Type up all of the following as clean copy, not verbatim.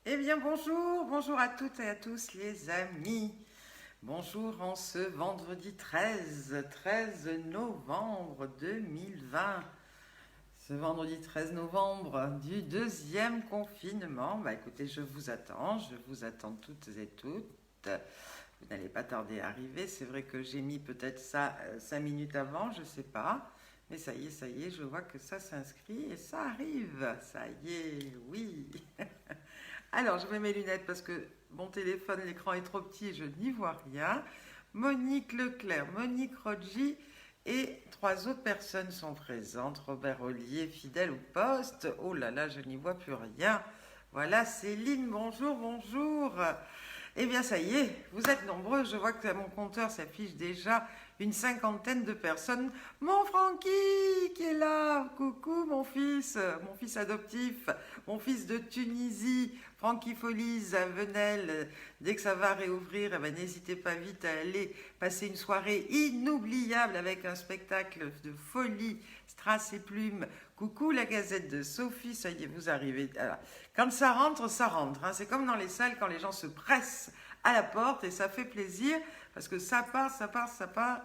Eh bien bonjour, bonjour à toutes et à tous les amis. Bonjour en ce vendredi 13 novembre 2020. Ce vendredi 13 novembre du deuxième confinement. Bah écoutez, je vous attends toutes et toutes. Vous n'allez pas tarder à arriver. C'est vrai que j'ai mis peut-être ça 5 minutes avant, je ne sais pas. Mais ça y est, je vois que ça s'inscrit et ça arrive. Ça y est, oui. Alors, je mets mes lunettes parce que mon téléphone, l'écran est trop petit et je n'y vois rien. Monique Leclerc, Monique Rodgy et 3 autres personnes sont présentes. Robert Ollier, fidèle au poste. Oh là là, je n'y vois plus rien. Voilà, Céline, bonjour, bonjour. Eh bien, ça y est, vous êtes nombreux. Je vois que mon compteur s'affiche déjà une cinquantaine de personnes. Mon Francky qui est là. Coucou, mon fils adoptif, mon fils de Tunisie, Francky Folies à Venelle. Dès que ça va réouvrir, eh ben, n'hésitez pas vite à aller passer une soirée inoubliable avec un spectacle de folie, strass et plumes. Coucou la Gazette de Sophie, ça y est, vous arrivez. Alors, quand ça rentre, ça rentre. Hein. C'est comme dans les salles quand les gens se pressent à la porte et ça fait plaisir parce que ça part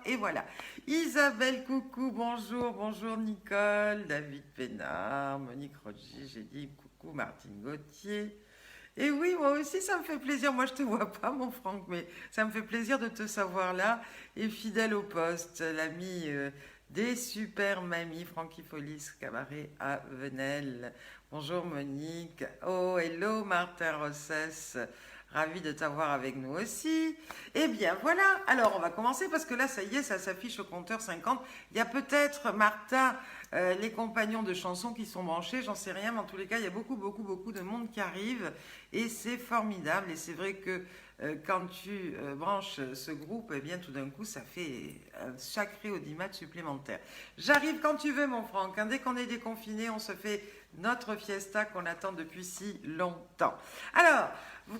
et voilà. Isabelle, coucou, bonjour, bonjour Nicole, David Pénard, Monique Rodgy, j'ai dit coucou Martine Gauthier. Et oui, moi aussi, ça me fait plaisir. Moi, je te vois pas, mon Franck, mais ça me fait plaisir de te savoir là. Et fidèle au poste, l'ami des super mamies, Francky Folis, cabaret à Venelle. Bonjour Monique. Oh, hello Martin Rossès. Ravi de t'avoir avec nous aussi. Eh bien, voilà. Alors, on va commencer parce que là, ça y est, ça s'affiche au compteur 50. Il y a peut-être, Martin, les compagnons de chansons qui sont branchés, j'en sais rien, mais en tous les cas, il y a beaucoup de monde qui arrive et c'est formidable. Et c'est vrai que quand tu branches ce groupe, eh bien, tout d'un coup, ça fait un sacré audimat supplémentaire. J'arrive quand tu veux, mon Franck. Hein. Dès qu'on est déconfiné, on se fait notre fiesta qu'on attend depuis si longtemps. Alors,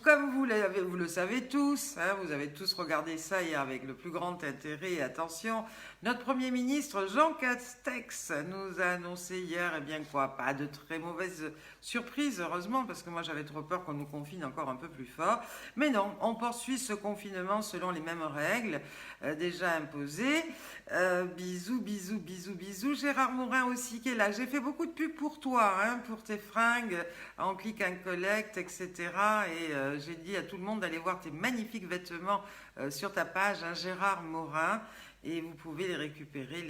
comme vous le savez tous, hein, vous avez tous regardé ça hier avec le plus grand intérêt et attention, notre Premier ministre Jean Castex nous a annoncé hier, eh bien quoi, pas de très mauvaise surprise, heureusement, parce que moi j'avais trop peur qu'on nous confine encore un peu plus fort. Mais non, on poursuit ce confinement selon les mêmes règles déjà imposées. Bisous. Gérard Morin aussi qui est là. J'ai fait beaucoup de pubs pour toi, hein, pour tes fringues, en click and collect, etc. Et j'ai dit à tout le monde d'aller voir tes magnifiques vêtements sur ta page, hein, Gérard Morin. Et vous pouvez les récupérer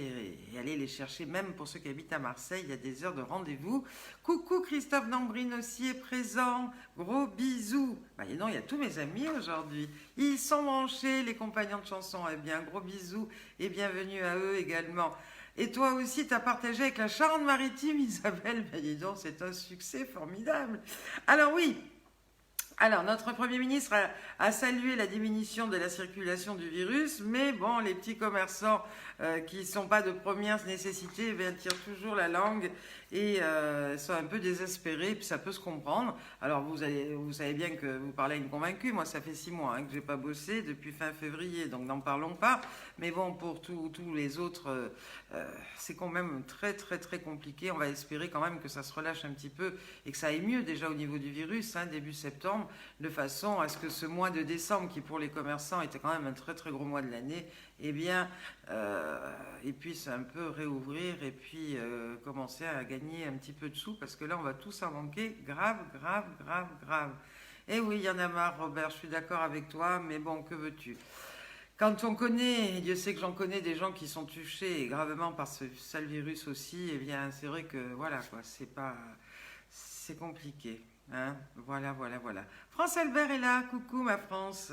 et aller les chercher, même pour ceux qui habitent à Marseille, il y a des heures de rendez-vous. Coucou, Christophe Nambrine aussi est présent. Gros bisous. Bah, non, il y a tous mes amis aujourd'hui. Ils sont branchés, les compagnons de chansons. Eh bien, gros bisous et bienvenue à eux également. Et toi aussi, tu as partagé avec la Charente-Maritime, Isabelle. Ben, dis donc, c'est un succès formidable. Alors oui, alors, notre Premier ministre a salué la diminution de la circulation du virus, mais bon, les petits commerçants qui ne sont pas de première nécessité eh bien, tirent toujours la langue et sont un peu désespérés, puis ça peut se comprendre. Alors, vous savez bien que vous parlez à une convaincue. Moi, ça fait 6 mois hein, que je n'ai pas bossé depuis fin février, donc n'en parlons pas. Mais bon, pour tous les autres, c'est quand même très compliqué. On va espérer quand même que ça se relâche un petit peu et que ça aille mieux déjà au niveau du virus, hein, début septembre, de façon à ce que ce mois de décembre, qui pour les commerçants était quand même un très gros mois de l'année, eh bien, ils puissent un peu réouvrir et puis commencer à gagner un petit peu de sous, parce que là, on va tous en manquer grave. Et oui, il y en a marre, Robert, je suis d'accord avec toi, mais bon, que veux-tu ? Quand on connaît, et Dieu sait que j'en connais des gens qui sont touchés gravement par ce sale virus aussi, eh bien, c'est vrai que voilà, quoi, c'est compliqué. Hein, voilà. France Albert est là, coucou ma France.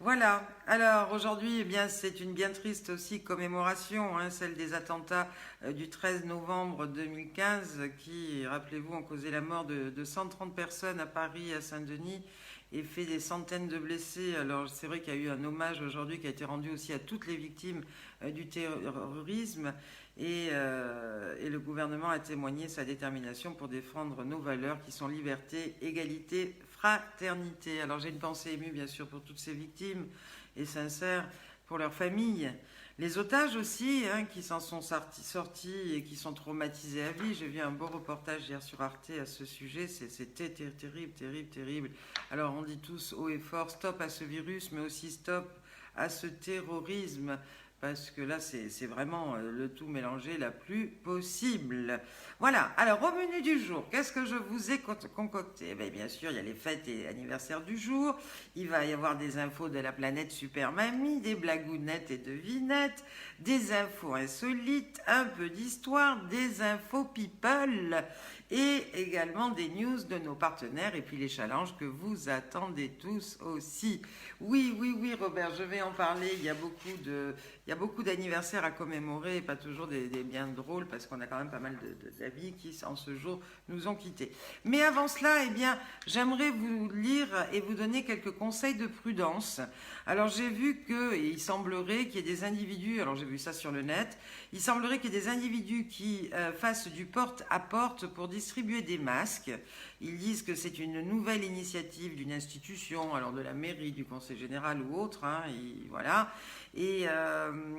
Voilà, alors aujourd'hui, eh bien, c'est une bien triste aussi commémoration, hein, celle des attentats du 13 novembre 2015 qui, rappelez-vous, ont causé la mort de 130 personnes à Paris, à Saint-Denis et fait des centaines de blessés. Alors c'est vrai qu'il y a eu un hommage aujourd'hui qui a été rendu aussi à toutes les victimes du terrorisme. Et le gouvernement a témoigné sa détermination pour défendre nos valeurs qui sont liberté, égalité, fraternité. Alors j'ai une pensée émue bien sûr pour toutes ces victimes et sincère pour leurs familles, Les otages aussi, hein, qui s'en sont sortis et qui sont traumatisés à vie. J'ai vu un beau reportage hier sur Arte à ce sujet. C'était terrible, terrible, terrible. Alors on dit tous haut et fort, stop à ce virus, mais aussi stop à ce terrorisme. Parce que là, c'est vraiment le tout mélangé la plus possible. Voilà, alors au menu du jour, qu'est-ce que je vous ai concocté? Bien sûr, il y a les fêtes et anniversaires du jour. Il va y avoir des infos de la planète Super Mamie, des blagounettes et devinettes, des infos insolites, un peu d'histoire, des infos people et également des news de nos partenaires et puis les challenges que vous attendez tous aussi. Oui, oui, oui, Robert, je vais en parler. Il y a beaucoup d'anniversaires à commémorer, et pas toujours des bien drôles, parce qu'on a quand même pas mal d'amis qui, en ce jour, nous ont quittés. Mais avant cela, j'aimerais vous lire et vous donner quelques conseils de prudence. Alors, j'ai vu il semblerait qu'il y ait des individus, alors j'ai vu ça sur le net, il semblerait qu'il y ait des individus qui fassent du porte-à-porte pour distribuer des masques. Ils disent que c'est une nouvelle initiative d'une institution, alors de la mairie, du conseil général ou autre, hein, voilà. Et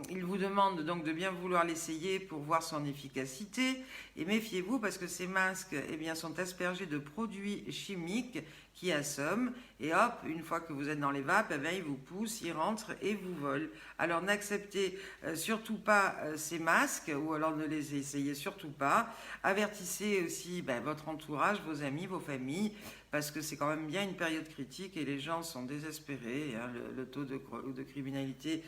ils vous demandent donc de bien vouloir l'essayer pour voir son efficacité. Et méfiez-vous parce que ces masques sont aspergés de produits chimiques qui assomment. Et hop, une fois que vous êtes dans les vapes, ils vous poussent, ils rentrent et vous volent. Alors n'acceptez surtout pas ces masques, ou alors ne les essayez surtout pas. Avertissez aussi votre entourage, vos amis, vos familles, parce que c'est quand même bien une période critique et les gens sont désespérés, hein, le taux de criminalité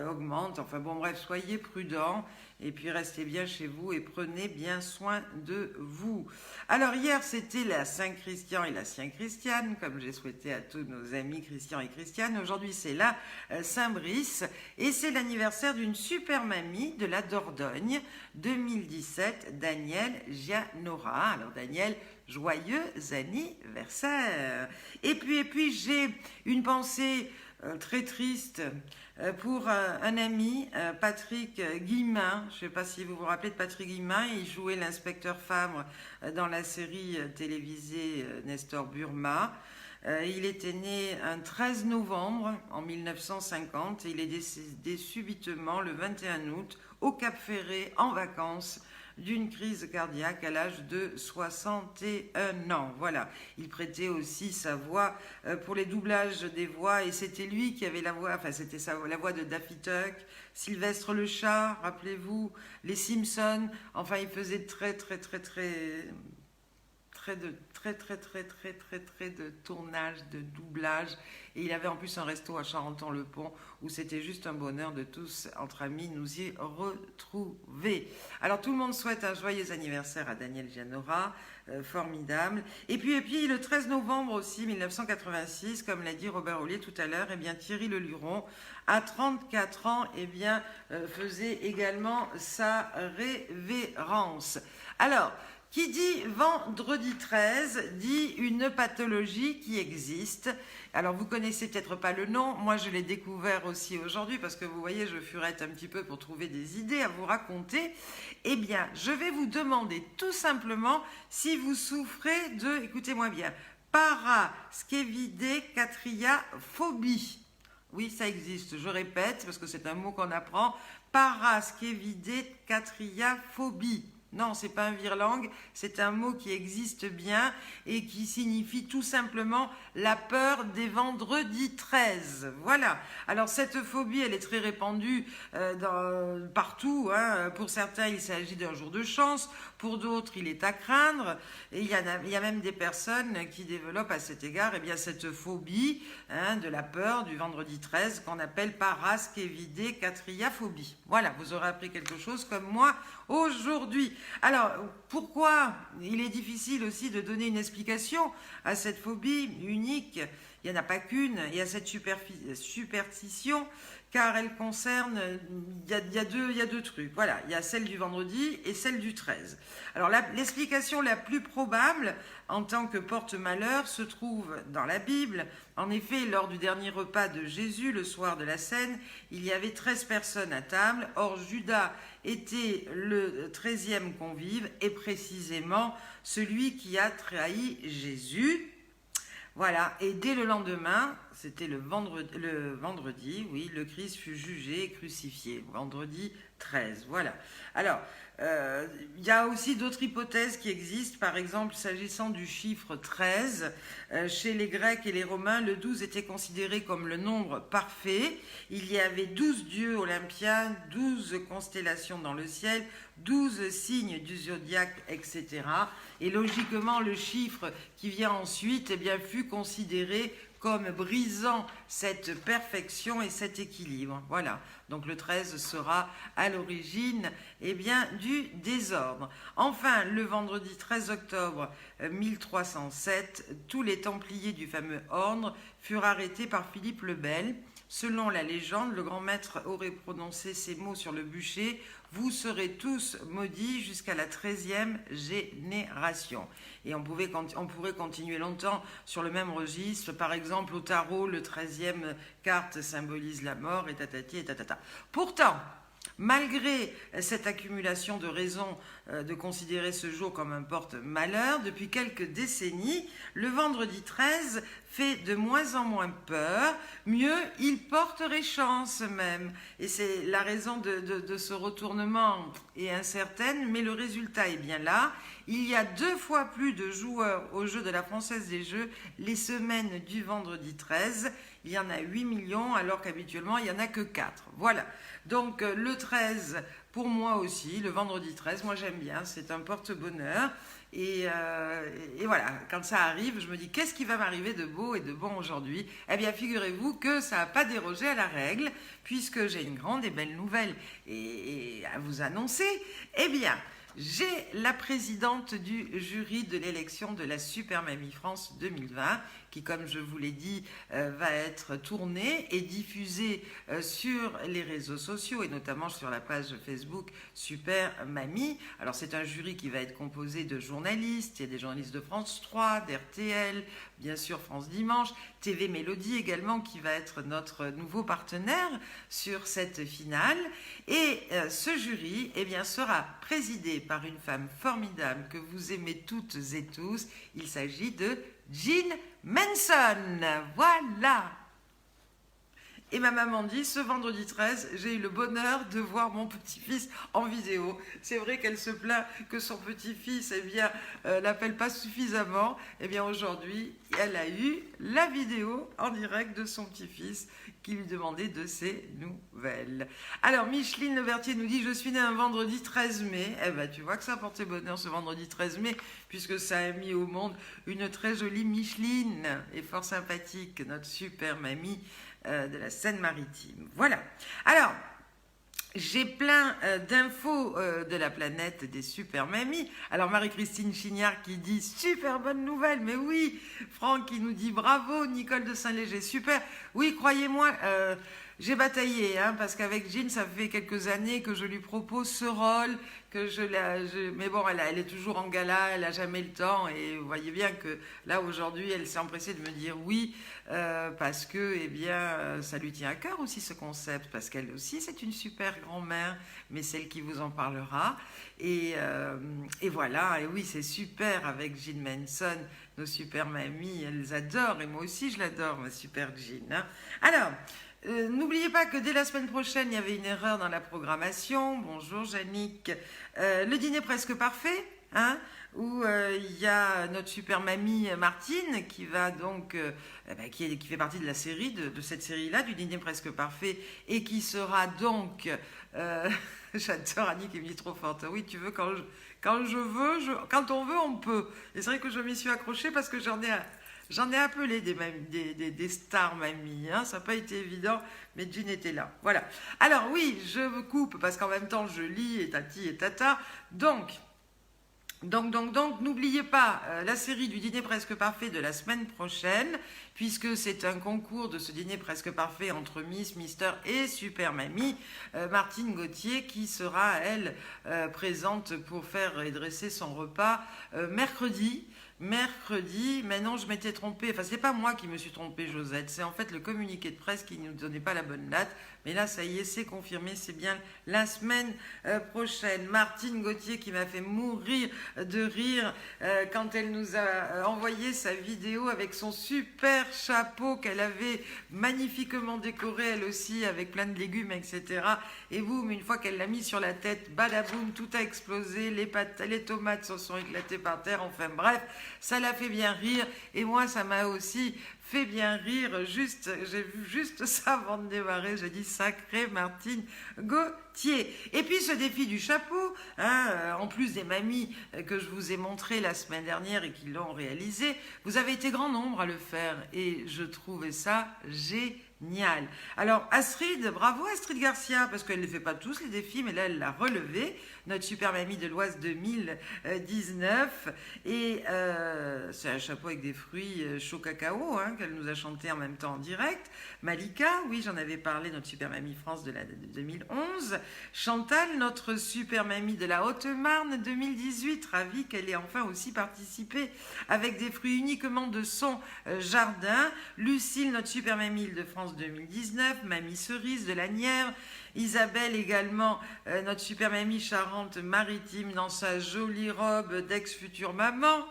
augmente. Enfin bon, bref, soyez prudents et puis restez bien chez vous et prenez bien soin de vous. Alors hier, c'était la Saint-Christian et la Saint-Christiane, comme j'ai souhaité à tous nos amis Christian et Christiane. Aujourd'hui, c'est la Saint-Brice et c'est l'anniversaire d'une super mamie de la Dordogne 2017, Danielle Gianora. Alors Danielle, joyeux anniversaire. Et puis j'ai une pensée très triste pour un ami, Patrick Guillemin. Je ne sais pas si vous vous rappelez de Patrick Guillemin. Il jouait l'inspecteur Fabre dans la série télévisée Nestor Burma. Il était né un 13 novembre en 1950 et il est décédé subitement le 21 août au Cap Ferré en vacances d'une crise cardiaque à l'âge de 61 ans. Voilà, il prêtait aussi sa voix pour les doublages des voix et c'était lui qui avait la voix, enfin c'était la voix de Daffy Duck, Sylvestre le chat, rappelez-vous, les Simpsons, enfin il faisait très de tournage, de doublage. Et il avait en plus un resto à Charenton-le-Pont où c'était juste un bonheur de tous, entre amis, nous y retrouver. Alors tout le monde souhaite un joyeux anniversaire à Danielle Gianora, formidable. Et puis le 13 novembre aussi, 1986, comme l'a dit Robert Ollier tout à l'heure, Thierry Leluron, à 34 ans, faisait également sa révérence. Alors, qui dit vendredi 13 dit une pathologie qui existe. Alors vous connaissez peut-être pas le nom, moi je l'ai découvert aussi aujourd'hui parce que vous voyez je furette un petit peu pour trouver des idées à vous raconter. Je vais vous demander tout simplement si vous souffrez de, écoutez-moi bien, paraskevidécatriaphobie. Oui, ça existe, je répète parce que c'est un mot qu'on apprend, paraskevidécatriaphobie. Non, c'est pas un virelangue, c'est un mot qui existe bien et qui signifie tout simplement la peur des vendredis 13. Voilà. Alors cette phobie, elle est très répandue partout. Hein. Pour certains, il s'agit d'un jour de chance. Pour d'autres, il est à craindre. Et il y a même des personnes qui développent à cet égard cette phobie de la peur du vendredi 13 qu'on appelle paraskevidécatriaphobie. Voilà, vous aurez appris quelque chose comme moi aujourd'hui. Alors, pourquoi il est difficile aussi de donner une explication à cette phobie unique? Il n'y en a pas qu'une, il y a cette superstition, car elle concerne, il y a deux trucs. Voilà, il y a celle du vendredi et celle du 13. Alors, l'explication la plus probable, en tant que porte-malheur, se trouve dans la Bible. En effet, lors du dernier repas de Jésus, le soir de la Cène, il y avait 13 personnes à table. Or, Judas était le 13e convive et précisément celui qui a trahi Jésus. Voilà, et dès le lendemain, c'était le vendredi, oui, le Christ fut jugé et crucifié, vendredi 13, voilà. Alors, il y a aussi d'autres hypothèses qui existent, par exemple, s'agissant du chiffre 13, chez les Grecs et les Romains, le 12 était considéré comme le nombre parfait, il y avait 12 dieux olympiens, 12 constellations dans le ciel, 12 signes du zodiaque, etc. Et logiquement, le chiffre qui vient ensuite, eh bien, fut considéré comme brisant cette perfection et cet équilibre. Voilà, donc le 13 sera à l'origine eh bien, du désordre. Enfin, le vendredi 13 octobre 1307, tous les Templiers du fameux ordre furent arrêtés par Philippe le Bel. Selon la légende, le grand maître aurait prononcé ces mots sur le bûcher: vous serez tous maudits jusqu'à la 13e génération. Et on pourrait continuer longtemps sur le même registre. Par exemple, au tarot, le 13e carte symbolise la mort, et tatati et tatata. Pourtant, malgré cette accumulation de raisons de considérer ce jour comme un porte-malheur, depuis quelques décennies, le vendredi 13 fait de moins en moins peur. Mieux, il porterait chance même. Et c'est la raison de ce retournement est incertaine, mais le résultat est bien là. Il y a 2 fois plus de joueurs au jeu de la Française des Jeux les semaines du vendredi 13. Il y en a 8 millions, alors qu'habituellement, il n'y en a que 4. Voilà. Donc, le 13, pour moi aussi, le vendredi 13, moi j'aime bien, c'est un porte-bonheur. Et voilà, quand ça arrive, je me dis, qu'est-ce qui va m'arriver de beau et de bon aujourd'hui? Eh bien, figurez-vous que ça n'a pas dérogé à la règle, puisque j'ai une grande et belle nouvelle et à vous annoncer. Eh bien, j'ai la présidente du jury de l'élection de la Super Mamie France 2020, qui, comme je vous l'ai dit, va être tournée et diffusée sur les réseaux sociaux et notamment sur la page Facebook Super Mamie. Alors, c'est un jury qui va être composé de journalistes. Il y a des journalistes de France 3, d'RTL, bien sûr France Dimanche, TV Mélodie également, qui va être notre nouveau partenaire sur cette finale. Et ce jury eh bien, sera présidé par une femme formidable que vous aimez toutes et tous. Il s'agit de Jean Manson. Voilà. Et ma maman dit, ce vendredi 13, j'ai eu le bonheur de voir mon petit-fils en vidéo. C'est vrai qu'elle se plaint que son petit-fils eh bien, l'appelle pas suffisamment. Eh bien aujourd'hui, elle a eu la vidéo en direct de son petit-fils qui lui demandait de ses nouvelles. Alors, Micheline Levertier nous dit, je suis née un vendredi 13 mai. Eh bien, tu vois que ça a porté bonheur ce vendredi 13 mai, puisque ça a mis au monde une très jolie Micheline et fort sympathique, notre super mamie de la Seine-Maritime. Voilà. Alors, j'ai plein d'infos de la planète des super mamies. Alors, Marie-Christine Chignard qui dit super bonne nouvelle, mais oui. Franck qui nous dit bravo. Nicole de Saint-Léger, super. Oui, croyez-moi, j'ai bataillé, hein, parce qu'avec Jean, ça fait quelques années que je lui propose ce rôle, mais bon, elle est toujours en gala, elle n'a jamais le temps, et vous voyez bien que là, aujourd'hui, elle s'est empressée de me dire oui, parce que, eh bien, ça lui tient à cœur aussi ce concept, parce qu'elle aussi, c'est une super grand-mère, mais celle qui vous en parlera. Et voilà, et oui, c'est super avec Jean Manson, nos super mamies, elles adorent, et moi aussi, je l'adore, ma super Jean. Hein. Alors, n'oubliez pas que dès la semaine prochaine, il y avait une erreur dans la programmation. Bonjour, Yannick. Le dîner presque parfait, hein, où il y a notre super mamie Martine qui va donc, qui fait partie de la série, de cette série-là, du dîner presque parfait, et qui sera donc, j'adore Annie qui me dit trop forte, oui, tu veux quand on veut, on peut. Et c'est vrai que je m'y suis accrochée parce que j'en ai appelé des stars mamies, hein. Ça n'a pas été évident, mais Jean était là. Voilà. Alors oui, je me coupe parce qu'en même temps, je lis et tati et tata. Donc, n'oubliez pas la série du dîner presque parfait de la semaine prochaine, puisque c'est un concours de ce dîner presque parfait entre Miss, Mister et Super Mamie. Martine Gauthier qui sera, elle, présente pour faire et dresser son repas mercredi. mercredi, mais non, je m'étais trompée. Enfin, c'est pas moi qui me suis trompée, Josette. C'est en fait le communiqué de presse qui ne nous donnait pas la bonne date. Mais là, ça y est, c'est confirmé. C'est bien la semaine prochaine. Martine Gauthier qui m'a fait mourir de rire quand elle nous a envoyé sa vidéo avec son super chapeau qu'elle avait magnifiquement décoré, elle aussi, avec plein de légumes, etc. Et boum, une fois qu'elle l'a mis sur la tête, badaboum, tout a explosé. Les tomates se sont éclatées par terre. Enfin bref, ça l'a fait bien rire. Et moi, ça m'a aussi fait bien rire. J'ai vu juste ça avant de démarrer. J'ai dit sacré Martine Gauthier. Et puis ce défi du chapeau, hein, en plus des mamies que je vous ai montré la semaine dernière et qui l'ont réalisé, vous avez été grand nombre à le faire et je trouvais ça génial. Alors Astrid, bravo Astrid Garcia, parce qu'elle ne les fait pas tous les défis, mais là elle l'a relevé, notre super mamie de l'Oise 2019. Et c'est un chapeau avec des fruits chaud cacao, hein, qu'elle nous a chanté en même temps en direct. Malika, oui, j'en avais parlé, notre super mamie France de 2011. Chantal, notre super mamie de la Haute-Marne 2018, ravie qu'elle ait enfin aussi participé avec des fruits uniquement de son jardin. Lucille, notre super mamie de France 2019, mamie cerise de la Nièvre. Isabelle également, notre super mamie Charente-Maritime dans sa jolie robe d'ex-future maman.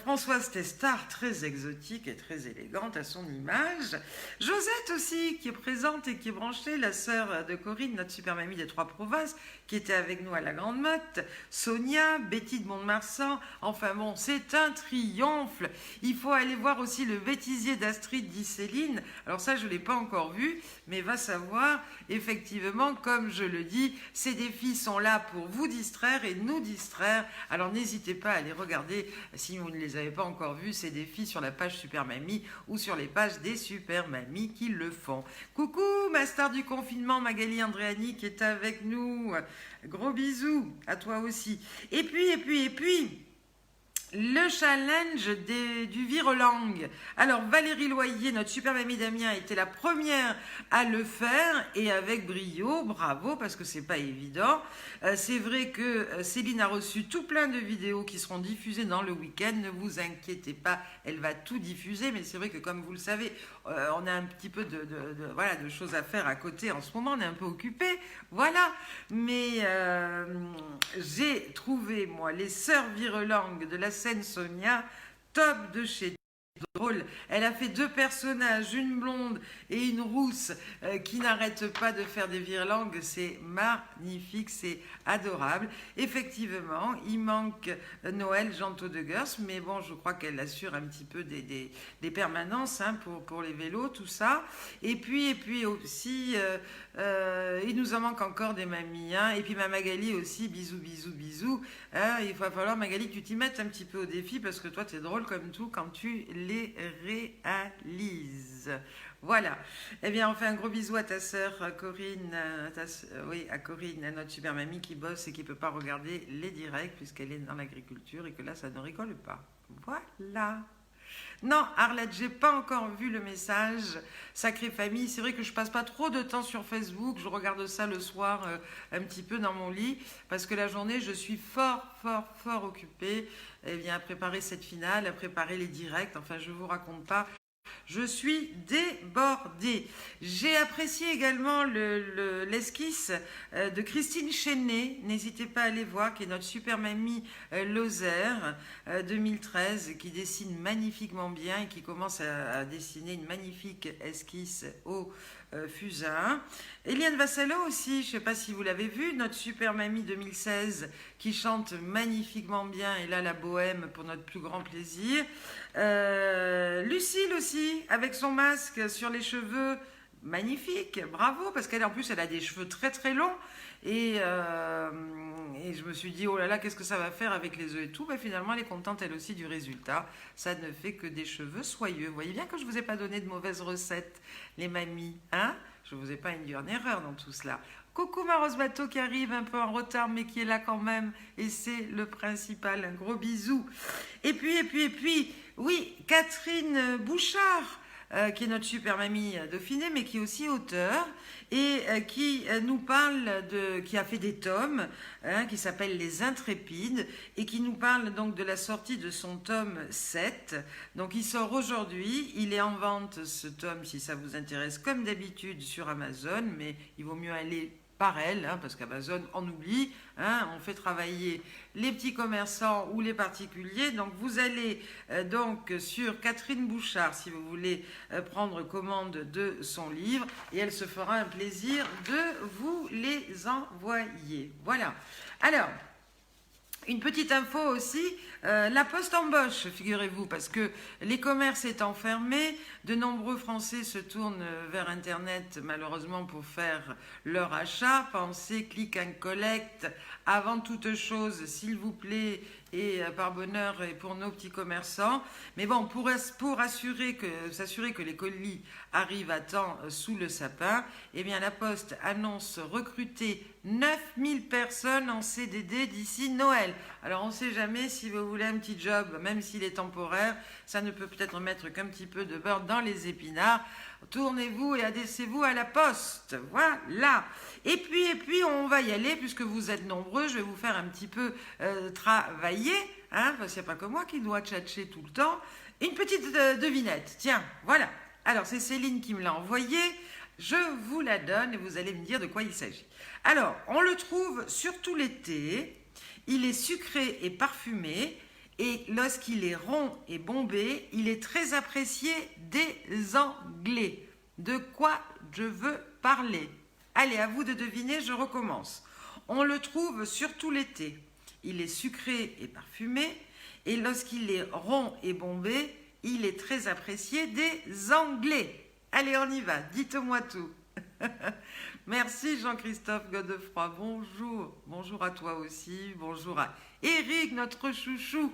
Françoise Testard, très exotique et très élégante à son image. Josette aussi, qui est présente et qui est branchée, la sœur de Corinne, notre super mamie des Trois Provinces, qui était avec nous à la Grande Motte. Sonia, Betty de Mont-de-Marsan. Enfin bon, c'est un triomphe. Il faut aller voir aussi le bêtisier d'Astrid, dit Céline. Alors ça, je ne l'ai pas encore vu, mais va savoir. Effectivement, comme je le dis, ces défis sont là pour vous distraire et nous distraire. Alors n'hésitez pas à les regarder si vous ne les avez pas encore vus, ces défis sur la page Super Mamie ou sur les pages des Super Mamies qui le font. Coucou ma star du confinement, Magali Andréani qui est avec nous. Gros bisous à toi aussi. Et puis... le challenge du virelangue. Alors Valérie Loyer, notre super mamie d'Amiens, était la première à le faire et avec brio, bravo parce que c'est pas évident. C'est vrai que Céline a reçu tout plein de vidéos qui seront diffusées dans le week-end. Ne vous inquiétez pas, elle va tout diffuser. Mais c'est vrai que comme vous le savez, on a un petit peu de choses à faire à côté en ce moment. On est un peu occupé, voilà. Mais j'ai trouvé moi les sœurs virelangues de la Sonia, top de chez drôle. Elle a fait deux personnages, une blonde et une rousse qui n'arrêtent pas de faire des virelangues. C'est magnifique, c'est adorable. Effectivement, il manque Noël Janto de Gers, mais bon, je crois qu'elle assure un petit peu des permanences hein, pour les vélos, tout ça. Et puis aussi, il nous en manque encore des mamies. Hein. Et puis ma Magali aussi, bisous. Hein. Il va falloir, Magali, que tu t'y mettes un petit peu au défi parce que toi, tu es drôle comme tout quand tu les réalises. Voilà. Eh bien, on fait un gros bisou à ta sœur Corinne, à Corinne, à notre super mamie qui bosse et qui ne peut pas regarder les directs puisqu'elle est dans l'agriculture et que là, ça ne rigole pas. Voilà. Non, Arlette, j'ai pas encore vu le message. Sacrée famille, c'est vrai que je passe pas trop de temps sur Facebook. Je regarde ça le soir un petit peu dans mon lit parce que la journée, je suis fort occupée. Eh bien, à préparer cette finale, à préparer les directs. Enfin, je vous raconte pas. Je suis débordée. J'ai apprécié également l'esquisse de Christine Chenet. N'hésitez pas à aller voir, qui est notre super mamie Lozère 2013, qui dessine magnifiquement bien et qui commence à dessiner une magnifique esquisse au fusain. Eliane Vassallo aussi, je ne sais pas si vous l'avez vu, notre super mamie 2016 qui chante magnifiquement bien et là la bohème pour notre plus grand plaisir. Lucille aussi avec son masque sur les cheveux, magnifique, bravo parce qu'elle en plus elle a des cheveux très longs et je me suis dit oh là là qu'est-ce que ça va faire avec les œufs et tout. Finalement elle est contente elle aussi du résultat, ça ne fait que des cheveux soyeux. Vous voyez bien que je ne vous ai pas donné de mauvaises recettes les mamies, hein, je ne vous ai pas induit en erreur dans tout cela. Coucou ma Rose Bateau qui arrive un peu en retard mais qui est là quand même et c'est le principal, un gros bisou. Et puis oui, Catherine Bouchard qui est notre super mamie Dauphinée, mais qui est aussi auteur et qui nous parle qui a fait des tomes, qui s'appelle Les Intrépides et qui nous parle donc de la sortie de son tome 7. Donc il sort aujourd'hui, il est en vente ce tome si ça vous intéresse comme d'habitude sur Amazon, mais il vaut mieux aller par elle, parce qu'Amazon en oublie, on fait travailler les petits commerçants ou les particuliers. Donc vous allez donc sur Catherine Bouchard si vous voulez prendre commande de son livre et elle se fera un plaisir de vous les envoyer. Voilà. Alors, une petite info aussi, la Poste embauche, figurez-vous, parce que les commerces étant fermés, de nombreux Français se tournent vers Internet, malheureusement, pour faire leur achat. Pensez click and collect. Avant toute chose, s'il vous plaît, et par bonheur et pour nos petits commerçants. Mais bon, pour s'assurer que les colis arrivent à temps sous le sapin, eh bien la Poste annonce recruter 9000 personnes en CDD d'ici Noël. Alors on ne sait jamais, si vous voulez un petit job, même s'il est temporaire, ça ne peut peut-être mettre qu'un petit peu de beurre dans les épinards. Tournez-vous et adressez-vous à la Poste. Voilà. Et puis, on va y aller, puisque vous êtes nombreux. Je vais vous faire un petit peu travailler, parce qu'il n'y a pas que moi qui dois tchatcher tout le temps. Une petite devinette. Tiens, voilà. Alors, c'est Céline qui me l'a envoyée. Je vous la donne et vous allez me dire de quoi il s'agit. Alors, on le trouve surtout l'été. Il est sucré et parfumé. Et lorsqu'il est rond et bombé, il est très apprécié des Anglais. De quoi je veux parler? Allez, à vous de deviner, je recommence. On le trouve surtout l'été. Il est sucré et parfumé. Et lorsqu'il est rond et bombé, il est très apprécié des Anglais. Allez, on y va, dites-moi tout. Merci Jean-Christophe Godefroy, bonjour. Bonjour à toi aussi, bonjour à Eric, notre chouchou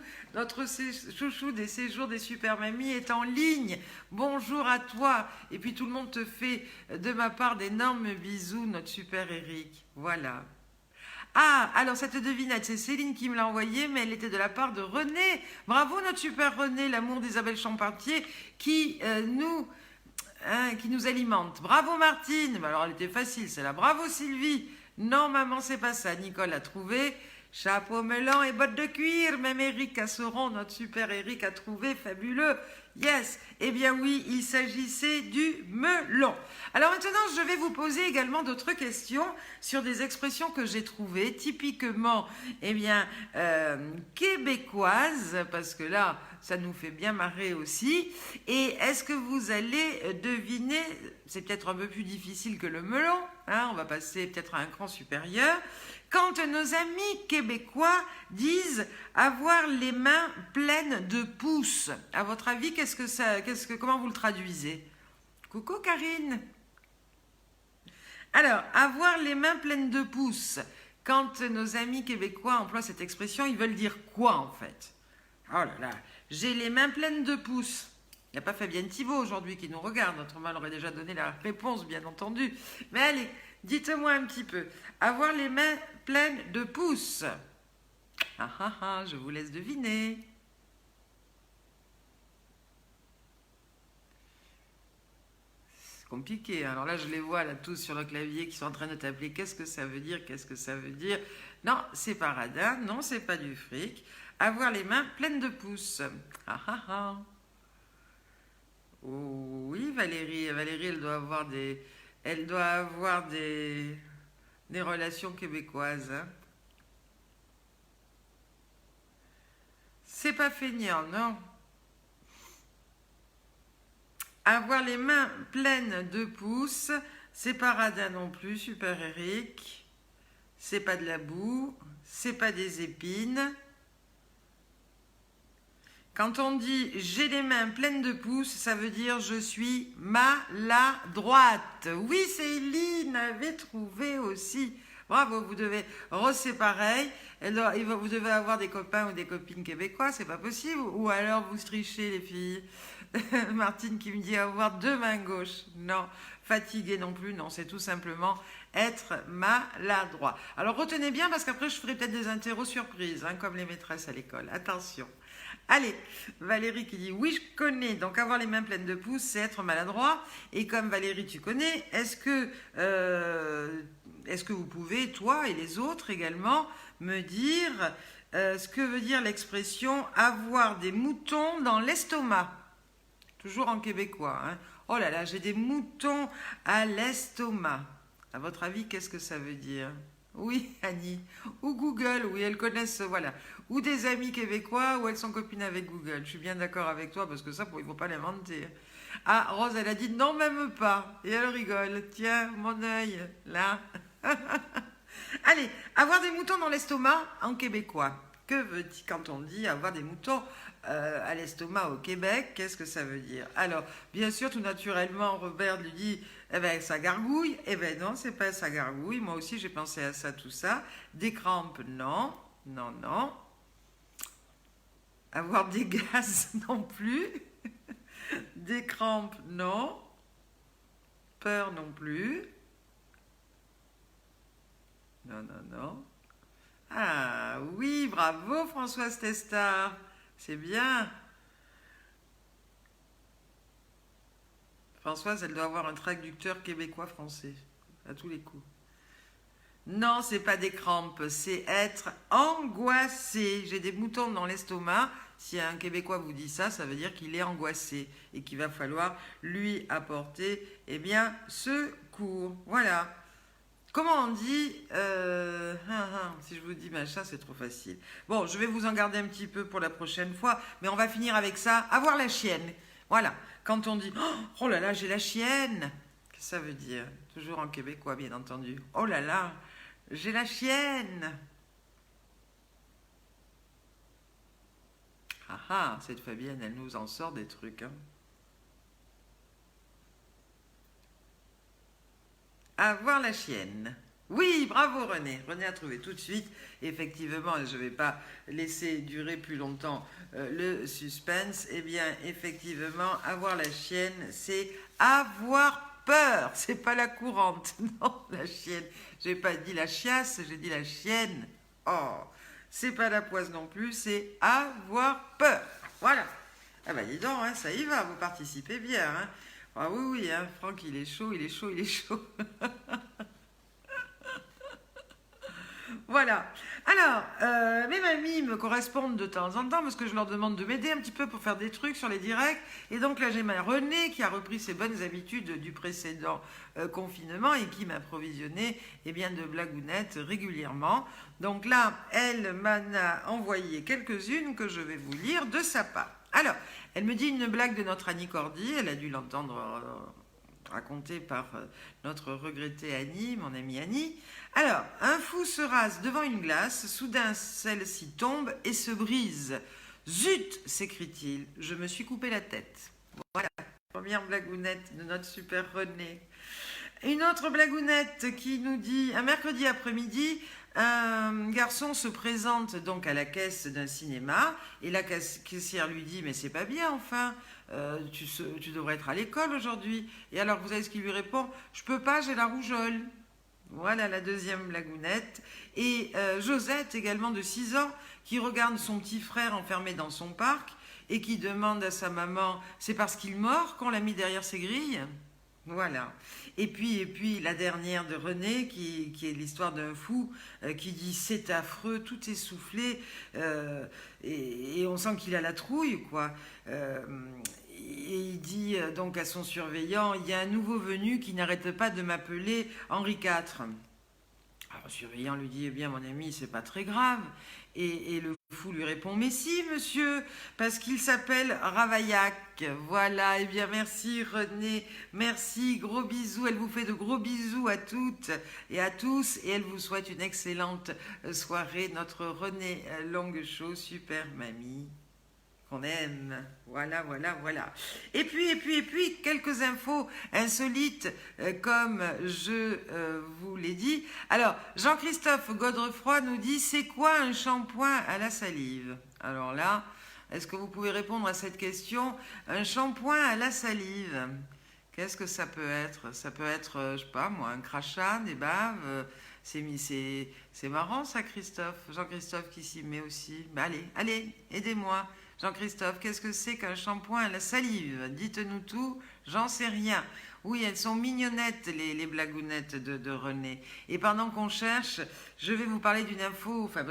des séjours des super mamies est en ligne. Bonjour à toi. Et puis tout le monde te fait de ma part d'énormes bisous, notre super Eric. Voilà. Ah, alors cette devinette, c'est Céline qui me l'a envoyée, mais elle était de la part de René. Bravo notre super René, l'amour d'Isabelle Champartier, qui nous alimente. Bravo Martine. Alors elle était facile, c'est là. Bravo Sylvie. Non maman, c'est pas ça. Nicole a trouvé. Chapeau melon et bottes de cuir. Même Eric Casseron, notre super Eric, a trouvé. Fabuleux. Yes. Eh bien oui, il s'agissait du melon. Alors maintenant, je vais vous poser également d'autres questions sur des expressions que j'ai trouvées, typiquement, québécoises, parce que là, ça nous fait bien marrer aussi. Et est-ce que vous allez deviner, c'est peut-être un peu plus difficile que le melon, on va passer peut-être à un cran supérieur, quand nos amis québécois disent avoir les mains pleines de pouces. À votre avis, comment vous le traduisez? Coucou Karine. Alors, avoir les mains pleines de pouces. Quand nos amis québécois emploient cette expression, ils veulent dire quoi en fait? Oh là là, j'ai les mains pleines de pouces. Il n'y a pas Fabienne Thibault aujourd'hui qui nous regarde, autrement elle aurait déjà donné la réponse, bien entendu. Mais allez, dites-moi un petit peu. Avoir les mains pleines de pouces. Je vous laisse deviner. C'est compliqué. Alors là, je les vois là tous sur le clavier qui sont en train de t'appeler. Qu'est-ce que ça veut dire? Qu'est-ce que ça veut dire? Non, c'est pas radin. Non, c'est pas du fric. Avoir les mains pleines de pouces. Oh, oui, Valérie, elle doit avoir des relations québécoises. C'est pas feignant, non. Avoir les mains pleines de pouces, c'est pas radin non plus, super Eric. C'est pas de la boue, c'est pas des épines. Quand on dit j'ai les mains pleines de pouces, ça veut dire je suis maladroite. Oui, Céline avait trouvé aussi. Bravo, c'est pareil. Vous devez avoir des copains ou des copines québécois, c'est pas possible. Ou alors vous trichez les filles. Martine qui me dit avoir deux mains gauches. Non, fatiguée non plus, non, c'est tout simplement être maladroit. Alors retenez bien parce qu'après je ferai peut-être des interros surprises, comme les maîtresses à l'école. Attention. Allez, Valérie qui dit oui, je connais. Donc avoir les mains pleines de pouces, c'est être maladroit. Et comme Valérie, tu connais, est-ce que vous pouvez, toi et les autres également, me dire ce que veut dire l'expression avoir des moutons dans l'estomac? Toujours en québécois. Hein. Oh là là, j'ai des moutons à l'estomac. À votre avis, qu'est-ce que ça veut dire? Oui, Annie. Ou Google, oui, elles connaissent, voilà. Ou des amis québécois, ou elles sont copines avec Google. Je suis bien d'accord avec toi, parce que ça, il ne faut pas l'inventer. Ah, Rose, elle a dit non, même pas. Et elle rigole. Tiens, mon œil, là. Allez, avoir des moutons dans l'estomac en québécois. Que veut-il quand on dit avoir des moutons à l'estomac au Québec? Qu'est-ce que ça veut dire? Alors, bien sûr, tout naturellement, Robert lui dit eh ben, ça gargouille. Eh ben non, c'est pas ça gargouille. Moi aussi, j'ai pensé à ça, tout ça. Des crampes, non. Non, non. Avoir des gaz, non plus. Des crampes, non. Peur, non plus. Non, non, non. Ah oui, bravo Françoise Testard. C'est bien. Françoise, elle doit avoir un traducteur québécois-français, à tous les coups. Non, c'est pas des crampes, c'est être angoissé. J'ai des moutons dans l'estomac. Si un Québécois vous dit ça, ça veut dire qu'il est angoissé et qu'il va falloir lui apporter, eh bien, secours. Voilà. Comment on dit si je vous dis machin, c'est trop facile. Bon, je vais vous en garder un petit peu pour la prochaine fois, mais on va finir avec ça. Avoir la chienne. Voilà. Quand on dit oh là là, j'ai la chienne. Qu'est-ce que ça veut dire? Toujours en québécois, bien entendu. Oh là là, j'ai la chienne. Ah ah, cette Fabienne, elle nous en sort des trucs. Hein. Avoir la chienne. Oui, bravo René. René a trouvé tout de suite. Effectivement, je ne vais pas laisser durer plus longtemps le suspense. Eh bien, effectivement, avoir la chienne, c'est avoir peur. C'est pas la courante. Non, la chienne. J'ai pas dit la chiasse, j'ai dit la chienne. Oh, c'est pas la poisse non plus, c'est avoir peur. Voilà. Ah bah dis donc, hein, ça y va, vous participez bien. Hein. Ah oui, oui, hein, Franck, il est chaud, il est chaud, il est chaud. Voilà. Alors, mes mamies me correspondent de temps en temps parce que je leur demande de m'aider un petit peu pour faire des trucs sur les directs. Et donc là, j'ai ma Renée qui a repris ses bonnes habitudes du précédent confinement et qui m'a provisionné eh bien, de blagounettes régulièrement. Donc là, elle m'en a envoyé quelques-unes que je vais vous lire de sa part. Alors, elle me dit une blague de notre Annie Cordy. Elle a dû l'entendre raconté par notre regrettée Annie, mon amie Annie. Alors, un fou se rase devant une glace, soudain celle-ci tombe et se brise. Zut, s'écrie-t-il, je me suis coupé la tête. Voilà, première blagounette de notre super René. Une autre blagounette qui nous dit, un mercredi après-midi, un garçon se présente donc à la caisse d'un cinéma et la caissière lui dit mais c'est pas bien enfin tu devrais être à l'école aujourd'hui. Et alors vous savez ce qu'il lui répond? Je peux pas, j'ai la rougeole. Voilà la deuxième blagounette. Et Josette également de 6 ans qui regarde son petit frère enfermé dans son parc et qui demande à sa maman c'est parce qu'il mord qu'on l'a mis derrière ses grilles? Voilà. Et puis la dernière de René, qui est l'histoire d'un fou qui dit c'est affreux, tout est soufflé, et on sent qu'il a la trouille, quoi. Et il dit donc à son surveillant, il y a un nouveau venu qui n'arrête pas de m'appeler Henri IV. Alors le surveillant lui dit, eh bien mon ami, c'est pas très grave. Et le fou lui répond, mais si monsieur, parce qu'il s'appelle Ravaillac. Voilà, eh bien merci René, merci, gros bisous. Elle vous fait de gros bisous à toutes et à tous. Et elle vous souhaite une excellente soirée. Notre René Longuechaux, super mamie. Qu'on aime. Voilà, voilà, voilà. Et puis, quelques infos insolites, comme je vous l'ai dit. Alors, Jean-Christophe Godefroy nous dit, c'est quoi un shampoing à la salive? Alors là, est-ce que vous pouvez répondre à cette question? Un shampoing à la salive, qu'est-ce que ça peut être? Ça peut être, je sais pas moi, un crachat, des baves. C'est marrant ça, Christophe. Jean-Christophe qui s'y met aussi. Bah, allez, aidez-moi. Jean-Christophe, qu'est-ce que c'est qu'un shampoing à la salive? Dites-nous tout, j'en sais rien. Oui, elles sont mignonnettes, les blagounettes de René. Et pendant qu'on cherche, je vais vous parler d'une info. Enfin,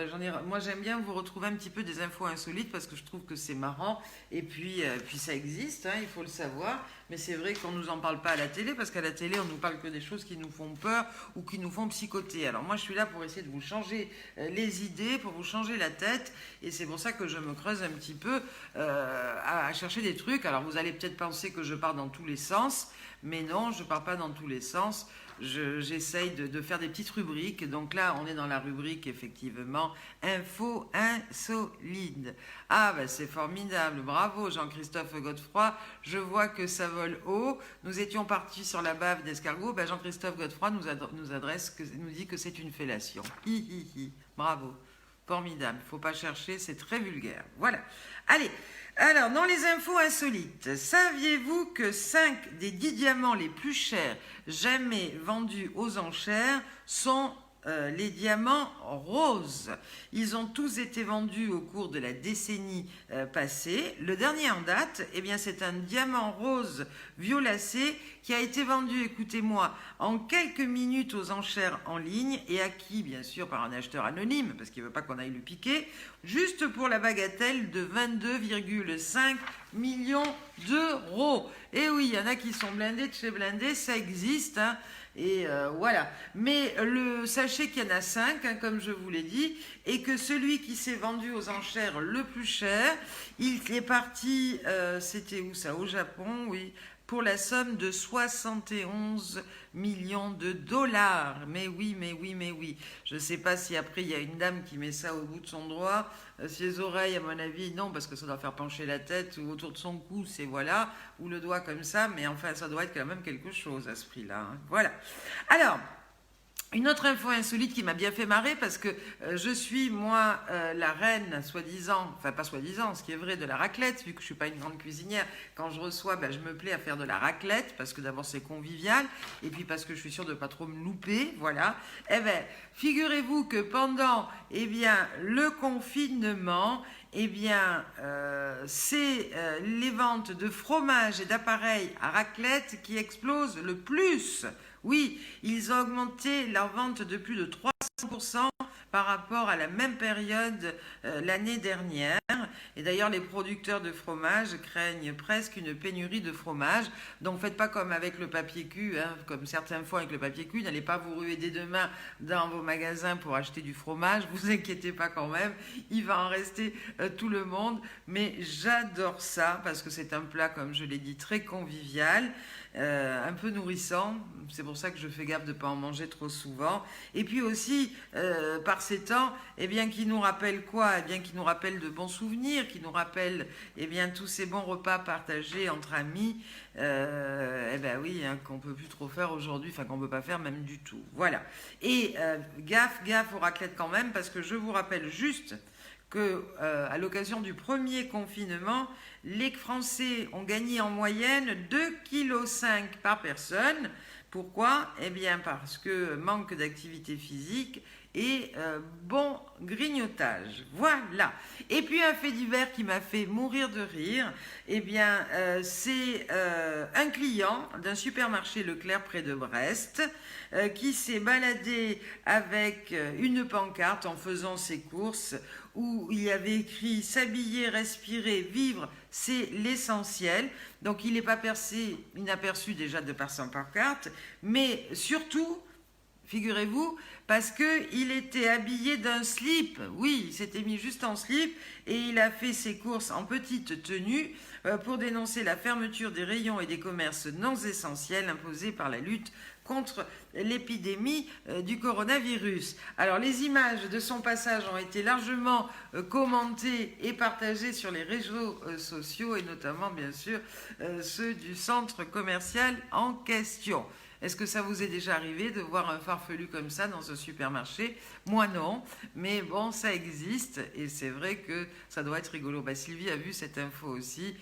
moi, j'aime bien vous retrouver un petit peu des infos insolites parce que je trouve que c'est marrant. Et puis ça existe, hein, il faut le savoir. Mais c'est vrai qu'on ne nous en parle pas à la télé parce qu'à la télé, on ne nous parle que des choses qui nous font peur ou qui nous font psychoter. Alors moi, je suis là pour essayer de vous changer les idées, pour vous changer la tête. Et c'est pour ça que je me creuse un petit peu à chercher des trucs. Alors vous allez peut-être penser que je pars dans tous les sens. Mais non, je ne pars pas dans tous les sens. J'essaye de faire des petites rubriques. Donc là, on est dans la rubrique, effectivement, info insolide. Ah, ben c'est formidable. Bravo, Jean-Christophe Godefroy. Je vois que ça vole haut. Nous étions partis sur la bave d'escargot. Ben, Jean-Christophe Godefroy nous dit que c'est une fellation. Hi, hi, hi. Bravo. Formidable. Il ne faut pas chercher, c'est très vulgaire. Voilà. Allez. Alors, dans les infos insolites, saviez-vous que 5 des 10 diamants les plus chers jamais vendus aux enchères sont les diamants roses? Ils ont tous été vendus au cours de la décennie passée. Le dernier en date, eh bien, c'est un diamant rose violacé qui a été vendu, écoutez-moi, en quelques minutes aux enchères en ligne et acquis, bien sûr, par un acheteur anonyme, parce qu'il ne veut pas qu'on aille le piquer, juste pour la bagatelle de 22,5 millions d'euros. Et oui, il y en a qui sont blindés de chez blindés, ça existe, hein. Et voilà. Mais sachez qu'il y en a 5, hein, comme je vous l'ai dit, et que celui qui s'est vendu aux enchères le plus cher, il est parti, c'était où ça? Au Japon, oui, pour la somme de 71 millions de dollars. Mais oui, mais oui, mais oui. Je ne sais pas si après il y a une dame qui met ça au bout de son doigt. Ses oreilles, à mon avis, non, parce que ça doit faire pencher la tête, ou autour de son cou, c'est voilà, ou le doigt comme ça, mais enfin, ça doit être quand même quelque chose à ce prix-là, hein. Voilà. Alors, une autre info insolite qui m'a bien fait marrer parce que je suis, moi, la reine, soi-disant, enfin pas soi-disant, ce qui est vrai, de la raclette, vu que je ne suis pas une grande cuisinière. Quand je reçois, ben, je me plais à faire de la raclette parce que d'abord c'est convivial et puis parce que je suis sûre de ne pas trop me louper, voilà. Eh bien, figurez-vous que pendant le confinement, c'est les ventes de fromage et d'appareils à raclette qui explosent le plus. Oui, ils ont augmenté leur vente de plus de 300% par rapport à la même période l'année dernière. Et d'ailleurs, les producteurs de fromage craignent presque une pénurie de fromage. Donc, faites pas comme avec le papier cul, hein, comme certains font avec le papier cul. N'allez pas vous ruer dès demain dans vos magasins pour acheter du fromage. Vous inquiétez pas quand même, il va en rester tout le monde. Mais j'adore ça parce que c'est un plat, comme je l'ai dit, très convivial. Un peu nourrissant, c'est pour ça que je fais gaffe de ne pas en manger trop souvent. Et puis aussi, par ces temps, qui nous rappelle quoi? Qui nous rappelle de bons souvenirs, qui nous rappelle tous ces bons repas partagés entre amis, oui, hein, qu'on ne peut plus trop faire aujourd'hui, enfin qu'on ne peut pas faire même du tout. Voilà. Et gaffe aux raclettes quand même, parce que je vous rappelle juste que à l'occasion du premier confinement, les Français ont gagné en moyenne 2,5 kg par personne. Pourquoi? Parce que manque d'activité physique et bon grignotage. Voilà. Et puis un fait divers qui m'a fait mourir de rire, c'est un client d'un supermarché Leclerc près de Brest qui s'est baladé avec une pancarte en faisant ses courses où il y avait écrit « S'habiller, respirer, vivre, c'est l'essentiel ». Donc il n'est pas inaperçu déjà de par sa pancarte, mais surtout, figurez-vous, parce qu'il était habillé d'un slip. Oui, il s'était mis juste en slip et il a fait ses courses en petite tenue pour dénoncer la fermeture des rayons et des commerces non essentiels imposés par la lutte contre l'épidémie du coronavirus. Alors, les images de son passage ont été largement commentées et partagées sur les réseaux sociaux et notamment, bien sûr, ceux du centre commercial en question. Est-ce que ça vous est déjà arrivé de voir un farfelu comme ça dans un supermarché? Moi non, mais bon, ça existe et c'est vrai que ça doit être rigolo. Sylvie a vu cette info aussi,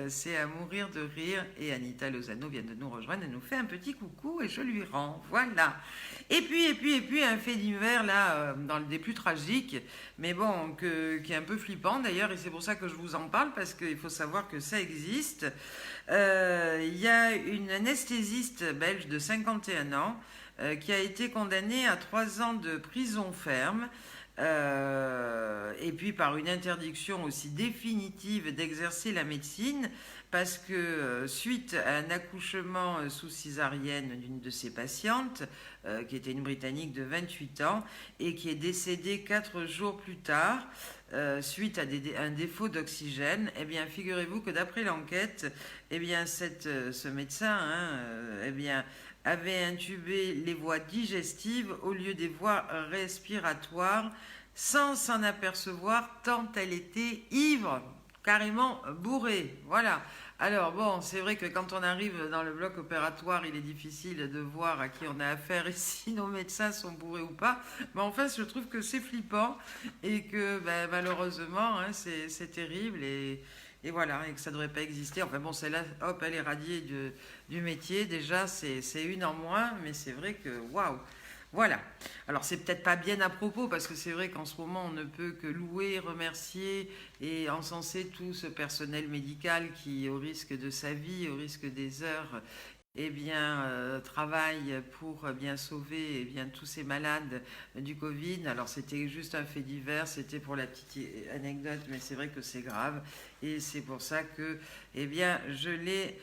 c'est à mourir de rire. Et Anita Lozano vient de nous rejoindre, elle nous fait un petit coucou et je lui rends. Voilà. Et puis, un fait divers là, dans des plus tragiques, mais bon, qui est un peu flippant d'ailleurs, et c'est pour ça que je vous en parle, parce qu'il faut savoir que ça existe. Il y a une anesthésiste belge de 51 ans qui a été condamnée à 3 ans de prison ferme. Et puis par une interdiction aussi définitive d'exercer la médecine, parce que suite à un accouchement sous césarienne d'une de ses patientes, qui était une Britannique de 28 ans, et qui est décédée 4 jours plus tard, suite à un défaut d'oxygène, eh bien, figurez-vous que d'après l'enquête, eh bien, ce médecin, eh bien, avait intubé les voies digestives au lieu des voies respiratoires, sans s'en apercevoir tant elle était ivre, carrément bourrée. Voilà. Alors bon, c'est vrai que quand on arrive dans le bloc opératoire, il est difficile de voir à qui on a affaire et si nos médecins sont bourrés ou pas. Mais enfin, je trouve que c'est flippant et que malheureusement, c'est terrible et voilà, et que ça ne devrait pas exister. Enfin bon, celle-là, hop, elle est radiée du métier. Déjà, c'est une en moins, mais c'est vrai que waouh! Voilà. Alors c'est peut-être pas bien à propos parce que c'est vrai qu'en ce moment on ne peut que louer, remercier et encenser tout ce personnel médical qui, au risque de sa vie, au risque des heures, eh bien, travaille pour bien sauver tous ces malades du Covid. Alors c'était juste un fait divers, c'était pour la petite anecdote, mais c'est vrai que c'est grave et c'est pour ça que eh bien, je l'ai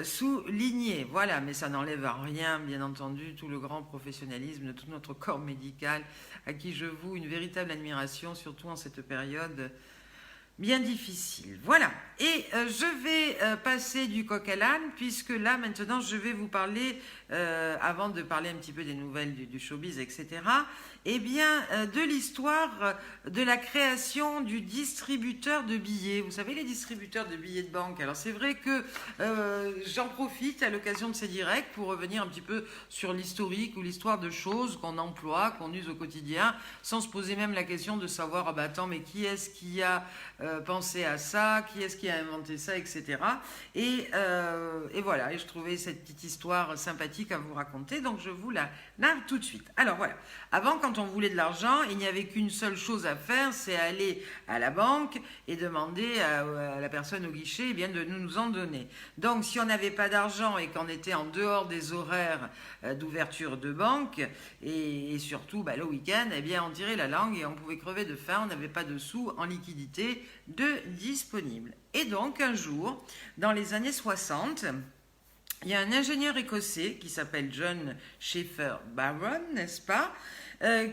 souligné. Voilà, mais ça n'enlève à rien, bien entendu, tout le grand professionnalisme de tout notre corps médical, à qui je voue une véritable admiration, surtout en cette période bien difficile. Voilà. Et je vais passer du coq à l'âne, puisque là, maintenant, je vais vous parler, avant de parler un petit peu des nouvelles du showbiz, etc., eh bien, de l'histoire de la création du distributeur de billets. Vous savez, les distributeurs de billets de banque. Alors, c'est vrai que j'en profite à l'occasion de ces directs pour revenir un petit peu sur l'historique ou l'histoire de choses qu'on emploie, qu'on use au quotidien, sans se poser même la question de savoir, ah bah attends, mais qui est-ce qui a pensé à ça, qui est-ce qui a inventé ça, etc. Et voilà, et je trouvais cette petite histoire sympathique à vous raconter, donc je vous la narre tout de suite. Alors voilà, avant, quand on voulait de l'argent, il n'y avait qu'une seule chose à faire, c'est aller à la banque et demander à la personne au guichet eh bien, de nous en donner. Donc si on n'avait pas d'argent et qu'on était en dehors des horaires d'ouverture de banque, et surtout le week-end, eh bien, on tirait la langue et on pouvait crever de faim, on n'avait pas de sous en liquidité de disponible. Et donc un jour, dans les années 60, il y a un ingénieur écossais qui s'appelle John Schaeffer Barron, n'est-ce pas,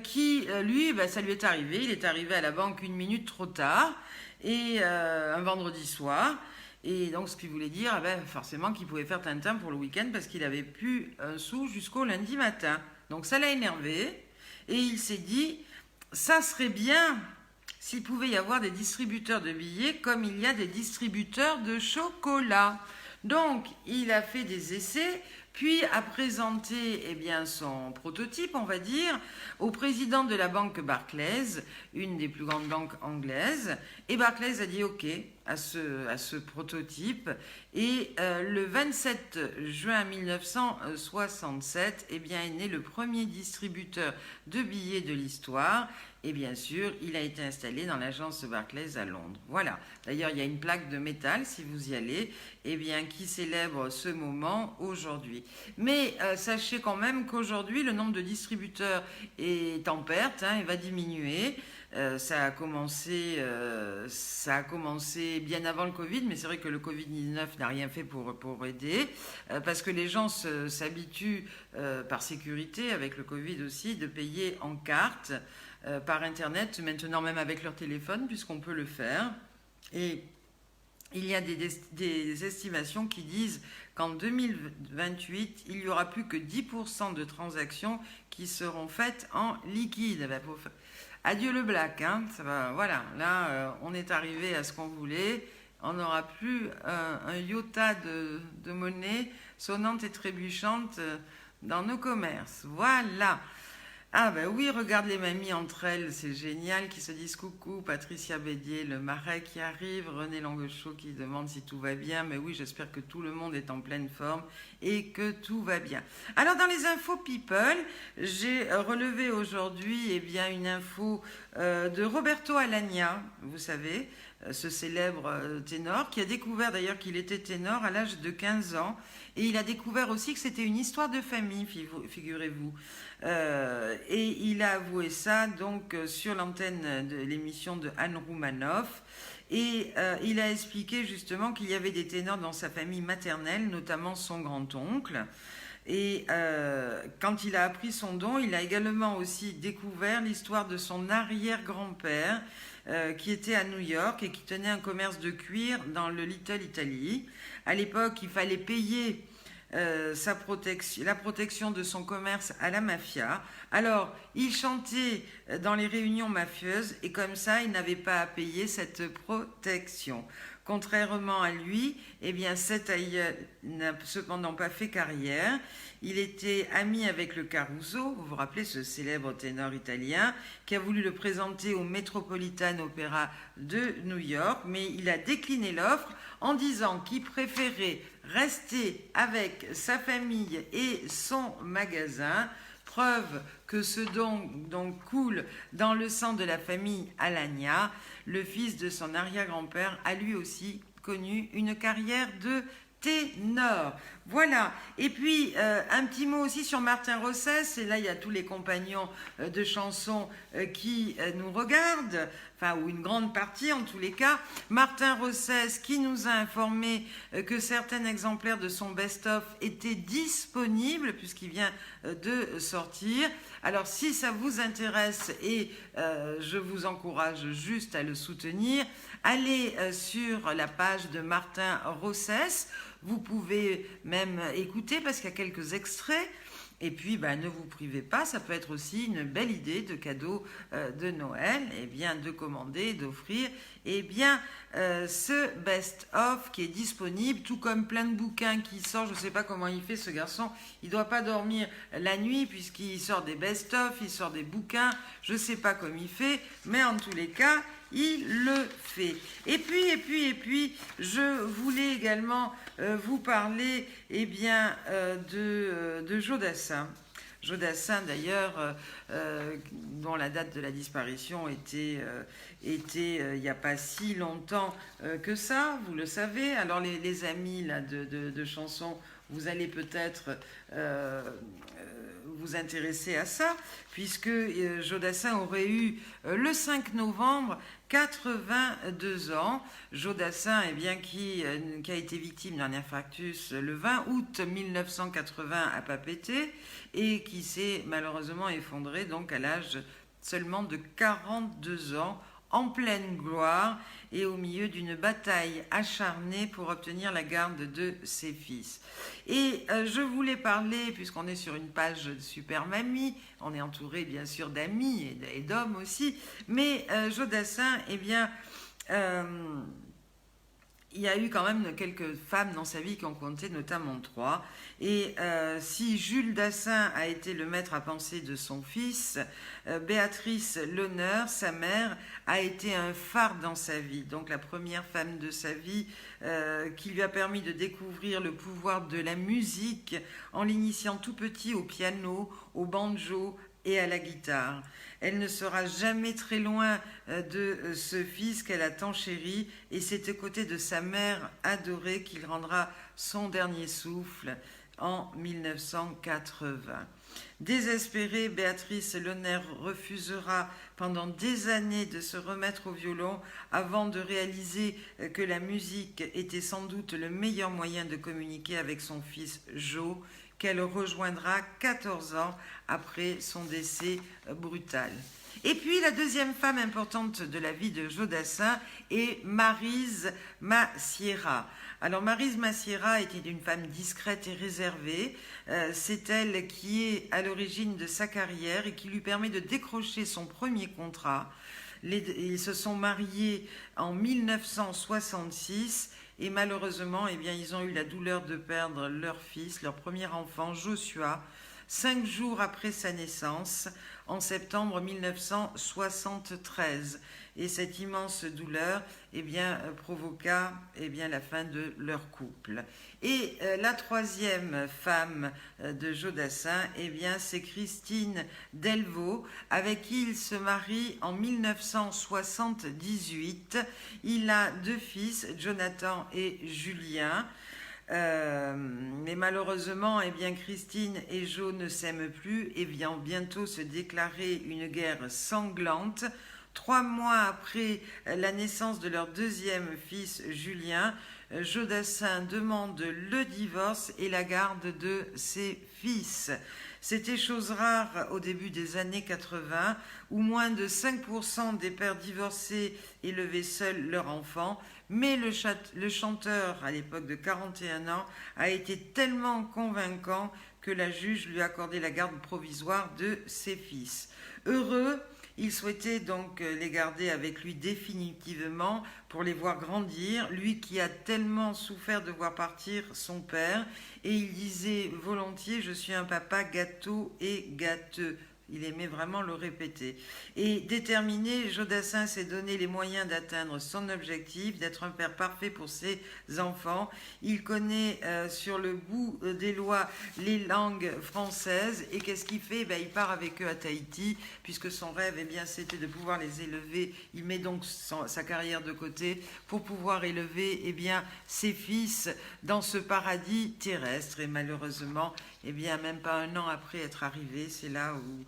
qui, lui, ça lui est arrivé. Il est arrivé à la banque 1 minute trop tard, et un vendredi soir. Et donc, ce qui voulait dire, forcément, qu'il pouvait faire Tintin pour le week-end parce qu'il n'avait plus un sou jusqu'au lundi matin. Donc, ça l'a énervé. Et il s'est dit, ça serait bien s'il pouvait y avoir des distributeurs de billets comme il y a des distributeurs de chocolat. Donc, il a fait des essais, puis a présenté son prototype, on va dire, au président de la banque Barclays, une des plus grandes banques anglaises. Et Barclays a dit OK à ce prototype. Et le 27 juin 1967, est né le premier distributeur de billets de l'histoire. Et bien sûr, il a été installé dans l'agence Barclays à Londres. Voilà. D'ailleurs, il y a une plaque de métal, si vous y allez, qui célèbre ce moment aujourd'hui. Mais sachez quand même qu'aujourd'hui, le nombre de distributeurs est en perte, et va diminuer. Ça a commencé bien avant le Covid, mais c'est vrai que le Covid-19 n'a rien fait pour aider, parce que les gens s'habituent, par sécurité, avec le Covid aussi, de payer en carte, par Internet, maintenant même avec leur téléphone, puisqu'on peut le faire. Et il y a des estimations qui disent qu'en 2028, il n'y aura plus que 10% de transactions qui seront faites en liquide. Adieu le black, ça va, voilà, là on est arrivé à ce qu'on voulait, on n'aura plus un iota de monnaie sonnante et trébuchante dans nos commerces, voilà. Ah ben oui, regarde les mamies entre elles, c'est génial, qui se disent coucou, Patricia Bédier, le Marais qui arrive, René Languechot qui demande si tout va bien, mais oui, j'espère que tout le monde est en pleine forme et que tout va bien. Alors dans les infos people, j'ai relevé aujourd'hui eh bien, une info de Roberto Alagna, vous savez, ce célèbre ténor, qui a découvert d'ailleurs qu'il était ténor à l'âge de 15 ans, et il a découvert aussi que c'était une histoire de famille, figurez-vous. Et il a avoué ça donc sur l'antenne de l'émission de Anne Roumanoff. Et il a expliqué justement qu'il y avait des ténors dans sa famille maternelle, notamment son grand-oncle. Et quand il a appris son don, il a également aussi découvert l'histoire de son arrière-grand-père qui était à New York et qui tenait un commerce de cuir dans le Little Italy. À l'époque, il fallait payer la protection de son commerce à la mafia. Alors, il chantait dans les réunions mafieuses et comme ça, il n'avait pas à payer cette protection. Contrairement à lui, eh bien, cet aïeul n'a cependant pas fait carrière. Il était ami avec le Caruso, vous vous rappelez ce célèbre ténor italien, qui a voulu le présenter au Metropolitan Opera de New York, mais il a décliné l'offre en disant qu'il préférait rester avec sa famille et son magasin. Preuve que ce don donc coule dans le sang de la famille Alagna. Le fils de son arrière-grand-père a lui aussi connu une carrière de ténor. Voilà. Et puis, un petit mot aussi sur Martin Rossès. Et là, il y a tous les compagnons de chansons qui nous regardent. Enfin, ou une grande partie en tous les cas. Martin Rossès qui nous a informé que certains exemplaires de son best-of étaient disponibles puisqu'il vient de sortir. Alors, si ça vous intéresse et je vous encourage juste à le soutenir, allez sur la page de Martin Rossès. Vous pouvez même écouter parce qu'il y a quelques extraits. Et puis, ne vous privez pas, ça peut être aussi une belle idée de cadeau de Noël, et bien de commander, d'offrir, ce best-of qui est disponible, tout comme plein de bouquins qui sortent. Je ne sais pas comment il fait ce garçon, il ne doit pas dormir la nuit puisqu'il sort des best-of, il sort des bouquins, je ne sais pas comment il fait, mais en tous les cas, il le fait. Et puis, je voulais également vous parler de Joe Dassin. Joe Dassin, d'ailleurs, dont la date de la disparition était il n'y a pas si longtemps que ça, vous le savez. Alors, les amis là, de chansons, vous allez peut-être vous intéresser à ça, puisque Joe Dassin aurait eu le 5 novembre 82 ans. Joe Dassin, qui a été victime d'un infarctus le 20 août 1980 à Papeete et qui s'est malheureusement effondré donc à l'âge seulement de 42 ans, en pleine gloire et au milieu d'une bataille acharnée pour obtenir la garde de ses fils. Et je voulais parler, puisqu'on est sur une page de Super Mamie, on est entouré bien sûr d'amis et d'hommes aussi, mais Joe Dassin, il y a eu quand même quelques femmes dans sa vie qui ont compté, notamment 3. Et si Jules Dassin a été le maître à penser de son fils, Béatrice L'Honneur, sa mère, a été un phare dans sa vie. Donc la première femme de sa vie qui lui a permis de découvrir le pouvoir de la musique en l'initiant tout petit au piano, au banjo et à la guitare. Elle ne sera jamais très loin de ce fils qu'elle a tant chéri, et c'est aux côtés de sa mère adorée qu'il rendra son dernier souffle en 1980. Désespérée, Béatrice L'Honneur refusera pendant des années de se remettre au violon avant de réaliser que la musique était sans doute le meilleur moyen de communiquer avec son fils Joe, qu'elle rejoindra 14 ans après son décès brutal. Et puis la deuxième femme importante de la vie de Joe Dassin est Maryse Massiera. Alors Maryse Massiera était une femme discrète et réservée. C'est elle qui est à l'origine de sa carrière et qui lui permet de décrocher son premier contrat. Ils se sont mariés en 1966 et malheureusement, ils ont eu la douleur de perdre leur fils, leur premier enfant, Joshua, 5 jours après sa naissance, en septembre 1973. Et cette immense douleur provoqua la fin de leur couple. Et la troisième femme de Jodassin, c'est Christine Delvaux, avec qui il se marie en 1978. Il a 2 fils, Jonathan et Julien. Mais malheureusement, Christine et Jo ne s'aiment plus et vont bientôt se déclarer une guerre sanglante. 3 mois après la naissance de leur deuxième fils, Julien, Jodassin demande le divorce et la garde de ses fils. C'était chose rare au début des années 80, où moins de 5% des pères divorcés élevaient seuls leur enfant, mais le chanteur, à l'époque de 41 ans, a été tellement convaincant que la juge lui a accordé la garde provisoire de ses fils. Heureux, il souhaitait donc les garder avec lui définitivement pour les voir grandir, lui qui a tellement souffert de voir partir son père, et il disait volontiers « Je suis un papa gâteau et gâteux ». Il aimait vraiment le répéter. Et déterminé, Jodassin s'est donné les moyens d'atteindre son objectif, d'être un père parfait pour ses enfants. Il connaît sur le bout des doigts les langues françaises. Et qu'est-ce qu'il fait? Il part avec eux à Tahiti, puisque son rêve, c'était de pouvoir les élever. Il met donc sa carrière de côté pour pouvoir élever ses fils dans ce paradis terrestre. Et malheureusement, même pas un an après être arrivé, c'est là où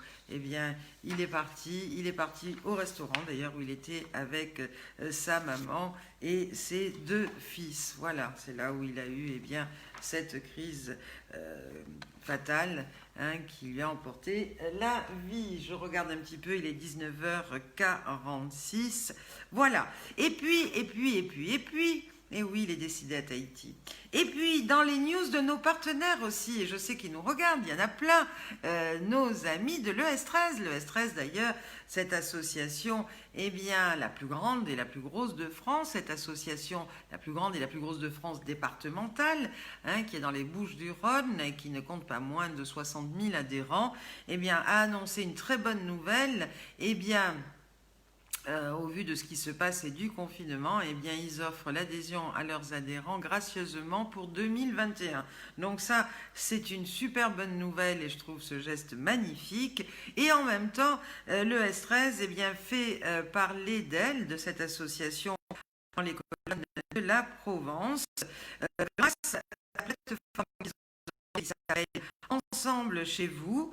il est parti au restaurant d'ailleurs où il était avec sa maman et ses 2 fils. Voilà, c'est là où il a eu cette crise fatale qui lui a emporté la vie. Je regarde un petit peu, il est 19h46. Voilà. Et puis, et oui, il est décédé à Tahiti. Et puis, dans les news de nos partenaires aussi, et je sais qu'ils nous regardent, il y en a plein, nos amis de l'ES13. L'ES13, d'ailleurs, cette association, la plus grande et la plus grosse de France, cette association, la plus grande et la plus grosse de France départementale, qui est dans les Bouches-du-Rhône et qui ne compte pas moins de 60 000 adhérents, a annoncé une très bonne nouvelle, au vu de ce qui se passe et du confinement, ils offrent l'adhésion à leurs adhérents gracieusement pour 2021. Donc ça, c'est une super bonne nouvelle et je trouve ce geste magnifique. Et en même temps, le S13 fait parler d'elle, de cette association dans les colonnes de la Provence, grâce à la plateforme qui s'appelle Ensemble chez vous.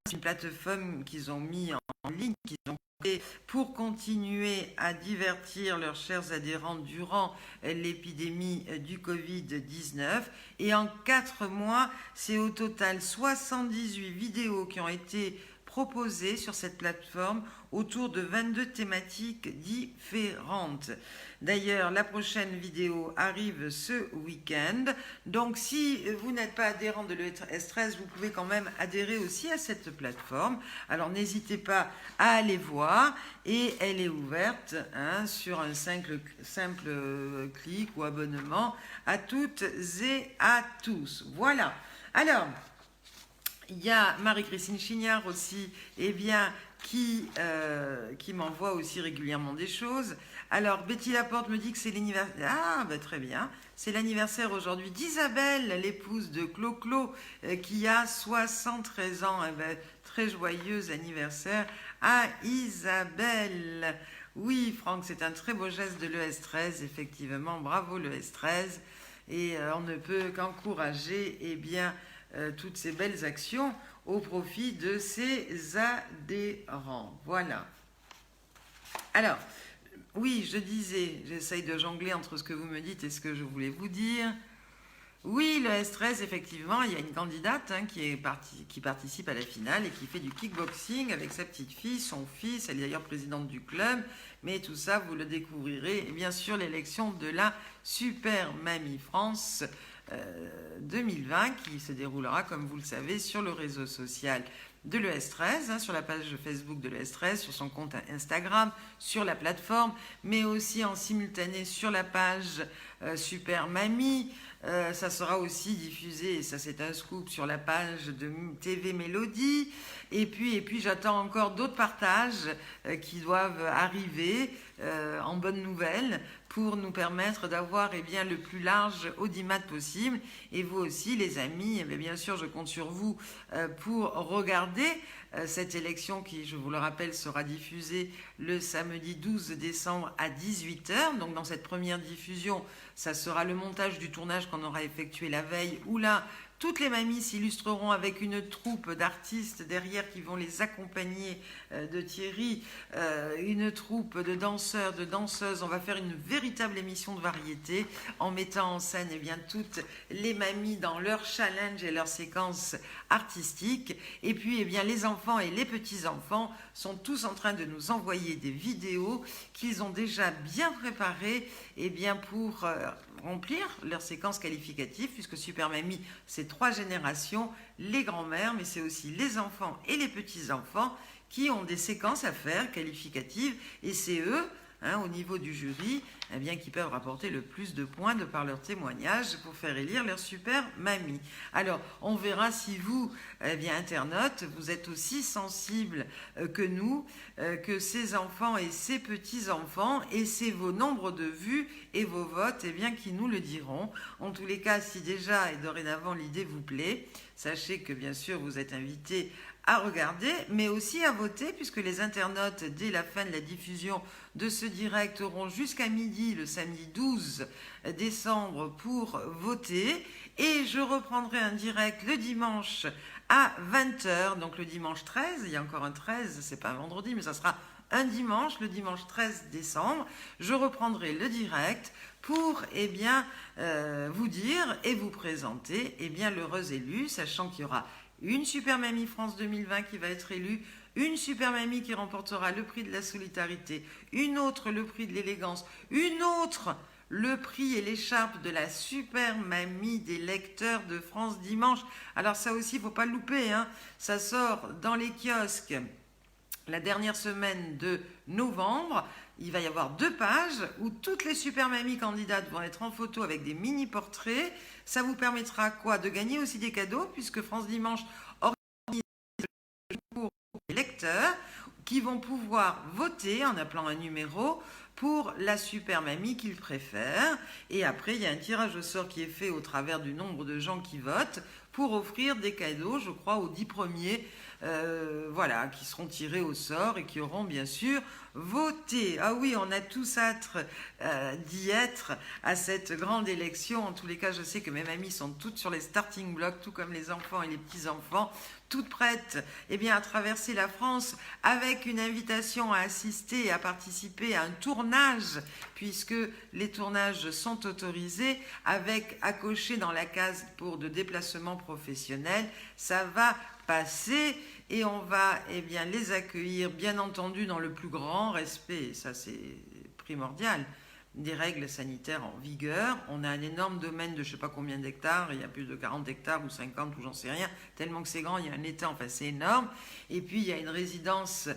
C'est une plateforme qu'ils ont mis en ligne, qu'ils ont créée pour continuer à divertir leurs chers adhérents durant l'épidémie du Covid-19. Et en 4 mois, c'est au total 78 vidéos qui ont été proposées sur cette plateforme autour de 22 thématiques différentes. D'ailleurs, la prochaine vidéo arrive ce week-end. Donc, si vous n'êtes pas adhérent de l'ES13, vous pouvez quand même adhérer aussi à cette plateforme. Alors, n'hésitez pas à aller voir. Et elle est ouverte sur un simple clic ou abonnement à toutes et à tous. Voilà. Alors, il y a Marie-Christine Chignard aussi, qui m'envoie aussi régulièrement des choses. Alors, Betty Laporte me dit que c'est l'anniversaire. Ah, très bien. C'est l'anniversaire aujourd'hui d'Isabelle, l'épouse de Clo-Clo, qui a 73 ans. Très joyeux anniversaire à Isabelle. Oui, Franck, c'est un très beau geste de l'ES13, effectivement. Bravo, l'ES13. Et on ne peut qu'encourager, toutes ces belles actions au profit de ses adhérents. Voilà. Alors, oui, je disais, j'essaye de jongler entre ce que vous me dites et ce que je voulais vous dire. Oui, le S13, effectivement, il y a une candidate qui participe à la finale et qui fait du kickboxing avec sa petite fille, son fils. Elle est d'ailleurs présidente du club. Mais tout ça, vous le découvrirez. Et bien sûr, l'élection de la Super Mamie France 2020 qui se déroulera, comme vous le savez, sur le réseau social de l'ES13, sur la page Facebook de l'ES13, sur son compte Instagram, sur la plateforme, mais aussi en simultané sur la page Super Mamie, Ça sera aussi diffusé, et ça c'est un scoop, sur la page de TV Mélodie. Et puis j'attends encore d'autres partages qui doivent arriver en bonne nouvelle pour nous permettre d'avoir le plus large audimat possible. Et vous aussi, les amis, bien sûr, je compte sur vous pour regarder cette élection qui, je vous le rappelle, sera diffusée le samedi 12 décembre à 18h. Donc dans cette première diffusion, ça sera le montage du tournage qu'on aura effectué la veille, où là, toutes les mamies s'illustreront avec une troupe d'artistes derrière qui vont les accompagner de Thierry, une troupe de danseurs, de danseuses. On va faire une véritable émission de variété en mettant en scène toutes les mamies dans leur challenge et leurs séquences artistiques. Et puis les enfants et les petits-enfants sont tous en train de nous envoyer des vidéos qu'ils ont déjà bien préparées pour remplir leurs séquences qualificatives, puisque Super Mamie, c'est 3 générations, les grands-mères, mais c'est aussi les enfants et les petits-enfants qui ont des séquences à faire qualificatives, et c'est eux, au niveau du jury, qui peuvent rapporter le plus de points de par leur témoignage pour faire élire leur Super Mamie. Alors, on verra si vous, internautes, vous êtes aussi sensibles que nous, que ces enfants et ces petits-enfants, et c'est vos nombres de vues et vos votes qui nous le diront. En tous les cas, si déjà et dorénavant l'idée vous plaît, sachez que bien sûr vous êtes invités à regarder, mais aussi à voter, puisque les internautes, dès la fin de la diffusion de ce direct, auront jusqu'à midi le samedi 12 décembre pour voter. Et je reprendrai un direct le dimanche à 20h, donc le dimanche 13, il y a encore un 13, c'est pas un vendredi, mais ça sera un dimanche, le dimanche 13 décembre. Je reprendrai le direct pour vous dire et vous présenter l'heureux élu, sachant qu'il y aura une Super Mamie France 2020 qui va être élue, une Super Mamie qui remportera le prix de la solidarité, une autre le prix de l'élégance, une autre le prix et l'écharpe de la Super Mamie des lecteurs de France Dimanche. Alors ça aussi, il ne faut pas le louper, ça sort dans les kiosques la dernière semaine de novembre. Il va y avoir 2 pages où toutes les Super Mamies candidates vont être en photo avec des mini-portraits. Ça vous permettra de gagner aussi des cadeaux, puisque France Dimanche organise le concours des lecteurs qui vont pouvoir voter en appelant un numéro pour la Super Mamie qu'ils préfèrent. Et après, il y a un tirage au sort qui est fait au travers du nombre de gens qui votent pour offrir des cadeaux, je crois, aux 10 premiers qui seront tirés au sort et qui auront bien sûr voté. Ah oui, on a tous hâte d'y être à cette grande élection. En tous les cas, je sais que mes mamies sont toutes sur les starting blocks, tout comme les enfants et les petits-enfants, toutes prêtes à traverser la France, avec une invitation à assister et à participer à un tournage, puisque les tournages sont autorisés, avec à cocher dans la case pour de déplacement professionnel. Ça va passer et on va les accueillir, bien entendu, dans le plus grand respect. Ça, c'est primordial. Des règles sanitaires en vigueur. On a un énorme domaine de je ne sais pas combien d'hectares, il y a plus de 40 hectares ou 50 ou j'en sais rien, tellement que c'est grand, il y a un étang, c'est énorme. Et puis il y a une résidence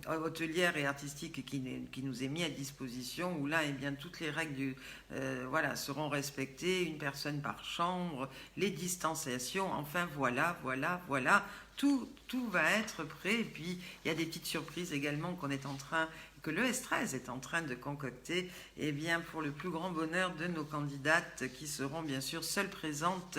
hôtelière et artistique qui nous est mise à disposition, où là toutes les règles seront respectées, une personne par chambre, les distanciations, enfin voilà. Tout va être prêt. Et puis il y a des petites surprises également que le S13 est en train de concocter, pour le plus grand bonheur de nos candidates qui seront bien sûr seules présentes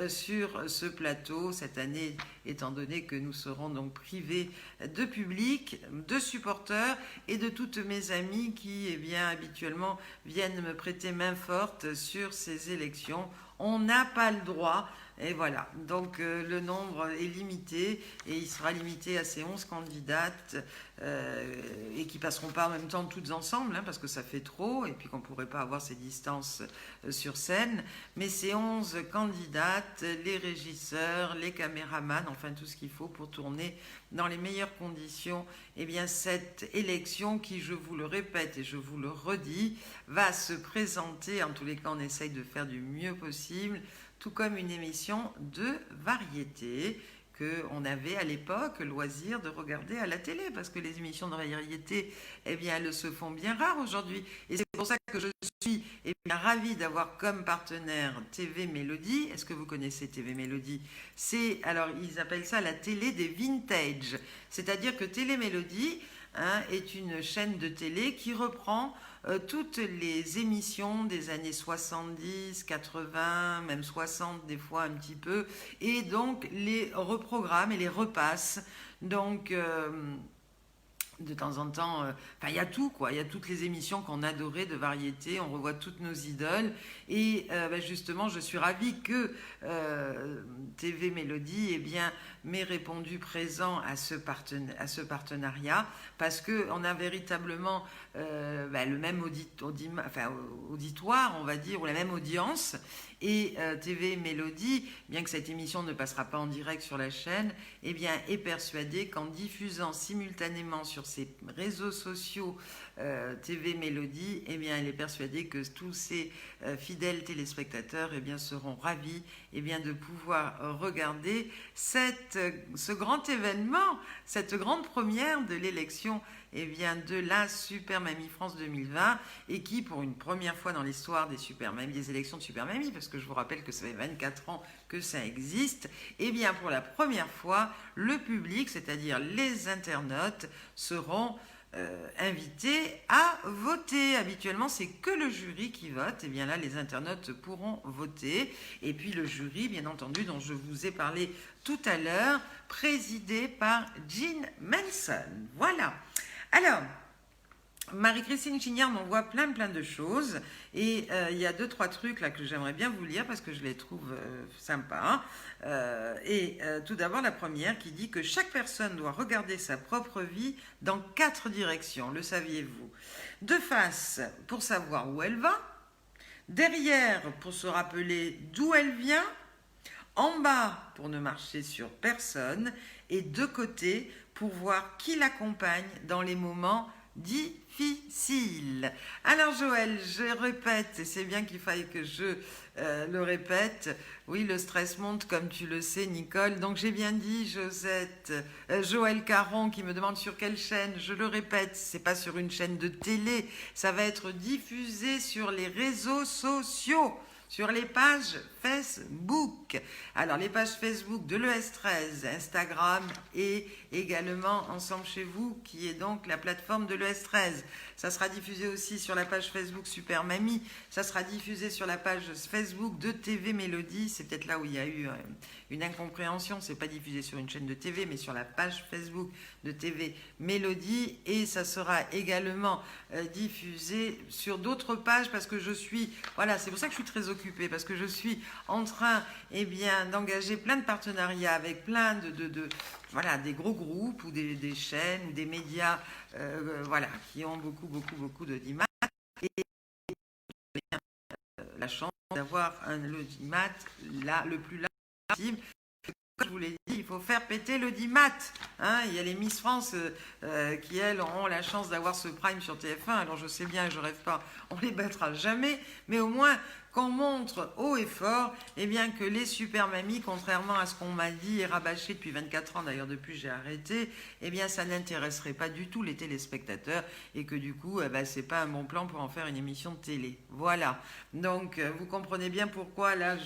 sur ce plateau cette année, étant donné que nous serons donc privés de public, de supporters et de toutes mes amies qui habituellement viennent me prêter main forte sur ces élections. On n'a pas le droit. Et voilà, donc le nombre est limité et il sera limité à ces 11 candidates et qui passeront pas en même temps toutes ensemble, parce que ça fait trop et puis qu'on ne pourrait pas avoir ces distances sur scène. Mais ces 11 candidates, les régisseurs, les caméramans, enfin tout ce qu'il faut pour tourner dans les meilleures conditions, cette élection qui, je vous le répète et je vous le redis, va se présenter, en tous les cas on essaye de faire du mieux possible, tout comme une émission de variété qu'on avait à l'époque le loisir de regarder à la télé, parce que les émissions de variété, eh bien, elles se font bien rares aujourd'hui. Et c'est pour ça que je suis ravie d'avoir comme partenaire TV Mélodie. Est-ce que vous connaissez TV Mélodie? Alors, ils appellent ça la télé des vintage. C'est-à-dire que Télé Mélodie est une chaîne de télé qui reprend toutes les émissions des années 70, 80, même 60 des fois un petit peu, et donc les reprogramme et les repasse. Donc de temps en temps, il y a tout quoi, il y a toutes les émissions qu'on adorait de variété, on revoit toutes nos idoles et justement je suis ravie que TV Mélodie m'ait répondu présent à ce partenariat parce qu'on a véritablement le même auditoire on va dire, ou la même audience et TV Mélodie, bien que cette émission ne passera pas en direct sur la chaîne, est persuadée qu'en diffusant simultanément sur ses réseaux sociaux TV Mélodie, elle est persuadée que tous ses fidèles téléspectateurs seront ravis de pouvoir regarder ce grand événement, cette grande première de l'élection de la Super Mamie France 2020 et qui, pour une première fois dans l'histoire des élections de Super Mamie, parce que je vous rappelle que ça fait 24 ans que ça existe, pour la première fois, le public, c'est-à-dire les internautes, seront invités à voter. Habituellement, c'est que le jury qui vote. Là, les internautes pourront voter. Et puis le jury, bien entendu, dont je vous ai parlé tout à l'heure, présidé par Jean Manson. Voilà. Alors, Marie-Christine Chignard m'envoie plein de choses et il y a 2-3 trucs là que j'aimerais bien vous lire parce que je les trouve sympas. Tout d'abord, la première qui dit que chaque personne doit regarder sa propre vie dans 4 directions. Le saviez-vous? De face, pour savoir où elle va. Derrière, pour se rappeler d'où elle vient. En bas, pour ne marcher sur personne. Et de côté, pour voir qui l'accompagne dans les moments difficiles. Alors Joël, je répète, et c'est bien qu'il faille que je le répète, oui, le stress monte comme tu le sais Nicole, donc j'ai bien dit Joël Caron qui me demande sur quelle chaîne, je le répète, c'est pas sur une chaîne de télé, ça va être diffusé sur les réseaux sociaux. Sur les pages Facebook. Alors, les pages Facebook de l'ES13, Instagram et également Ensemble chez vous, qui est donc la plateforme de l'ES13. Ça sera diffusé aussi sur la page Facebook Super Mamie. Ça sera diffusé sur la page Facebook de TV Mélodie. C'est peut-être là où il y a eu une incompréhension. C'est pas diffusé sur une chaîne de TV, mais sur la page Facebook de TV Mélodie. Et ça sera également diffusé sur d'autres pages parce que je suis... Voilà, c'est pour ça que je suis très occupée, parce que je suis en train d'engager plein de partenariats avec plein des gros groupes ou des chaînes ou des médias qui ont beaucoup d'audimat et la chance d'avoir l'audimat le plus large possible. Comme je vous l'ai dit, il faut faire péter l'audimat. Il y a les Miss France qui, elles, auront la chance d'avoir ce prime sur TF1. Alors, je sais bien, je rêve pas, on les battra jamais. Mais au moins, qu'on montre haut et fort que les super mamies, contrairement à ce qu'on m'a dit et rabâché depuis 24 ans, d'ailleurs depuis j'ai arrêté, ça n'intéresserait pas du tout les téléspectateurs et que du coup, c'est pas un bon plan pour en faire une émission de télé. Voilà. Donc, vous comprenez bien pourquoi là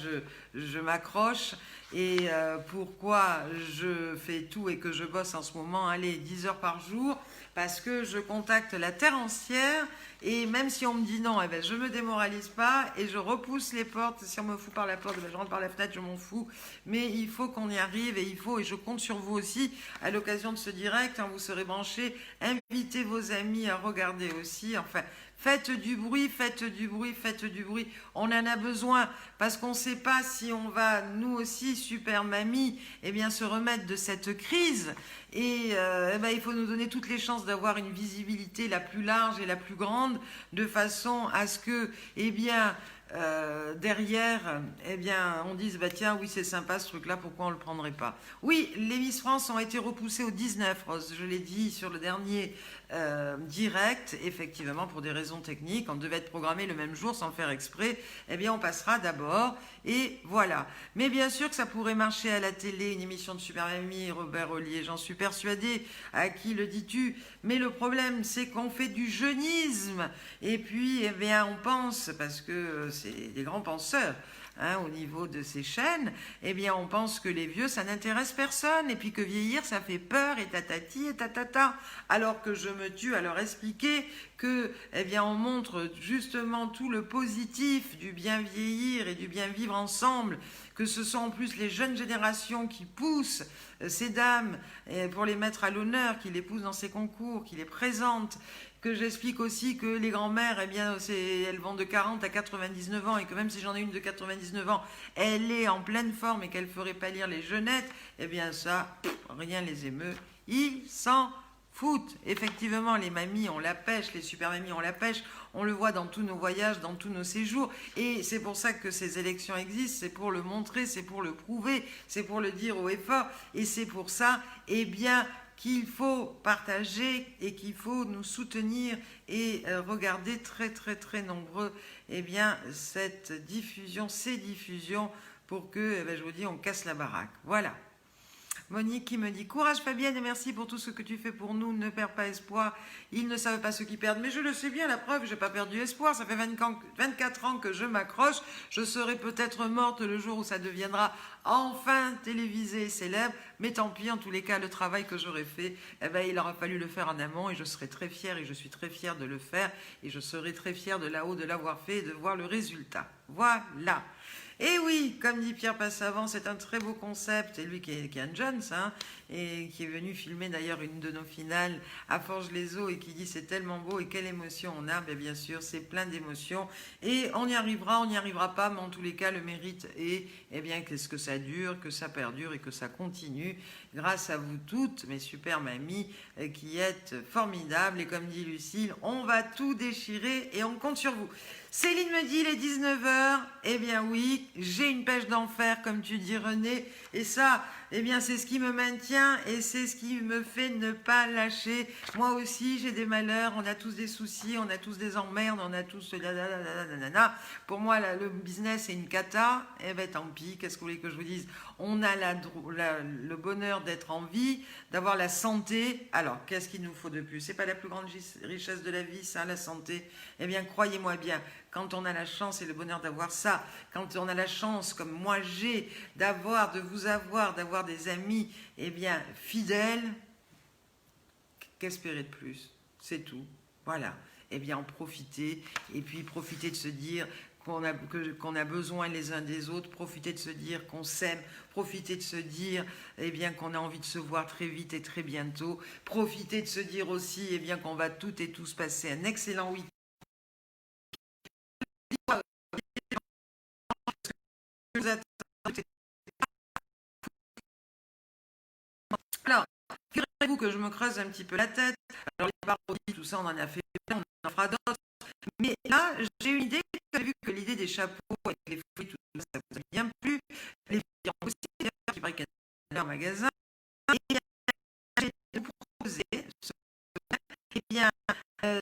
je m'accroche et pourquoi je fais tout et que je bosse en ce moment, 10 heures par jour, parce que je contacte la terre entière et même si on me dit non, je me démoralise pas et je repousse les portes. Si on me fout par la porte, je rentre par la fenêtre, je m'en fous. Mais il faut qu'on y arrive et je compte sur vous aussi à l'occasion de ce direct. Vous serez branchés, invitez vos amis à regarder aussi. Enfin, faites du bruit. On en a besoin parce qu'on ne sait pas si on va, nous aussi, super mamie, se remettre de cette crise. Et il faut nous donner toutes les chances d'avoir une visibilité la plus large et la plus grande, de façon à ce que, derrière, on dise, tiens, oui, c'est sympa ce truc-là, pourquoi on ne le prendrait pas? Oui, les Miss France ont été repoussées au 19, Rose, je l'ai dit sur le dernier direct, effectivement, pour des raisons techniques. On devait être programmé le même jour sans le faire exprès. Eh bien, on passera d'abord. Et voilà. Mais bien sûr que ça pourrait marcher à la télé, une émission de Super Mamie, Robert Ollier, j'en suis persuadée. À qui le dis-tu? Mais le problème, c'est qu'on fait du jeunisme. Et puis, eh bien, on pense, parce que c'est des grands penseurs, hein, au niveau de ces chaînes, eh bien, on pense que les vieux, ça n'intéresse personne, et puis que vieillir, ça fait peur, et tatati, et tatata. Alors que je me tue à leur expliquer que, eh bien, on montre justement tout le positif du bien vieillir et du bien vivre ensemble, que ce sont en plus les jeunes générations qui poussent ces dames pour les mettre à l'honneur, qui les poussent dans ces concours, qui les présentent, que j'explique aussi que les grand-mères, eh bien, elles vont de 40 à 99 ans et que même si j'en ai une de 99 ans, elle est en pleine forme et qu'elle ferait pâlir les jeunettes, eh bien ça, rien les émeut. Ils s'en foutent. Effectivement, les mamies, on la pêche, les super mamies, on la pêche. On le voit dans tous nos voyages, dans tous nos séjours. Et c'est pour ça que ces élections existent. C'est pour le montrer, c'est pour le prouver, c'est pour le dire haut et fort. Et c'est pour ça, eh bien, qu'il faut partager et qu'il faut nous soutenir et regarder très très très nombreux eh bien, cette diffusion, ces diffusions pour que, eh bien, je vous dis, on casse la baraque. Voilà. Monique qui me dit « Courage Fabienne et merci pour tout ce que tu fais pour nous, ne perds pas espoir. Ils ne savent pas ce qu'ils perdent. » Mais je le sais bien, la preuve, je n'ai pas perdu espoir. Ça fait 24 ans que je m'accroche. Je serai peut-être morte le jour où ça deviendra enfin télévisé et célèbre. Mais tant pis, en tous les cas, le travail que j'aurais fait, eh ben, il aura fallu le faire en amont et je serai très fière et je suis très fière de le faire. Et je serai très fière de là-haut de l'avoir fait et de voir le résultat. Voilà. Et oui, comme dit Pierre Passavant, c'est un très beau concept, et lui qui est un Jones, hein, et qui est venu filmer d'ailleurs une de nos finales à Forges-les-Eaux, et qui dit c'est tellement beau, et quelle émotion on a, bien sûr, c'est plein d'émotions, et on y arrivera, on n'y arrivera pas, mais en tous les cas, le mérite est, eh bien, qu'est-ce que ça dure, que ça perdure, et que ça continue, grâce à vous toutes, mes super mamies, qui êtes formidables, et comme dit Lucille, on va tout déchirer, et on compte sur vous. Céline me dit, il est 19h, eh bien oui, j'ai une pêche d'enfer, comme tu dis René, et ça, eh bien c'est ce qui me maintient et c'est ce qui me fait ne pas lâcher. Moi aussi, j'ai des malheurs, on a tous des soucis, on a tous des emmerdes, on a tous... Pour moi, le business est une cata, eh bien tant pis, qu'est-ce que vous voulez que je vous dise? On a le bonheur d'être en vie, d'avoir la santé. Alors, qu'est-ce qu'il nous faut de plus? C'est pas la plus grande richesse de la vie, ça, la santé? Eh bien, croyez-moi bien, quand on a la chance et le bonheur d'avoir ça, quand on a la chance, comme moi j'ai, de vous avoir, d'avoir des amis, eh bien, fidèles, qu'espérer de plus? C'est tout. Voilà. Eh bien, en profiter, et puis profiter de se dire qu'on a besoin les uns des autres, profiter de se dire qu'on s'aime, profiter de se dire eh bien, qu'on a envie de se voir très vite et très bientôt, profiter de se dire aussi eh bien, qu'on va toutes et tous passer un excellent week-end. Alors, figurez-vous que je me creuse un petit peu la tête. Alors, les parodies, tout ça, on en a fait, on en fera d'autres. Mais là, j'ai une idée, vu que l'idée des chapeaux avec les fruits, tout ça, ça vous a bien plu. Les filles aussi, qui paraît qu'il y a un magasin. Et j'ai proposé, eh bien, de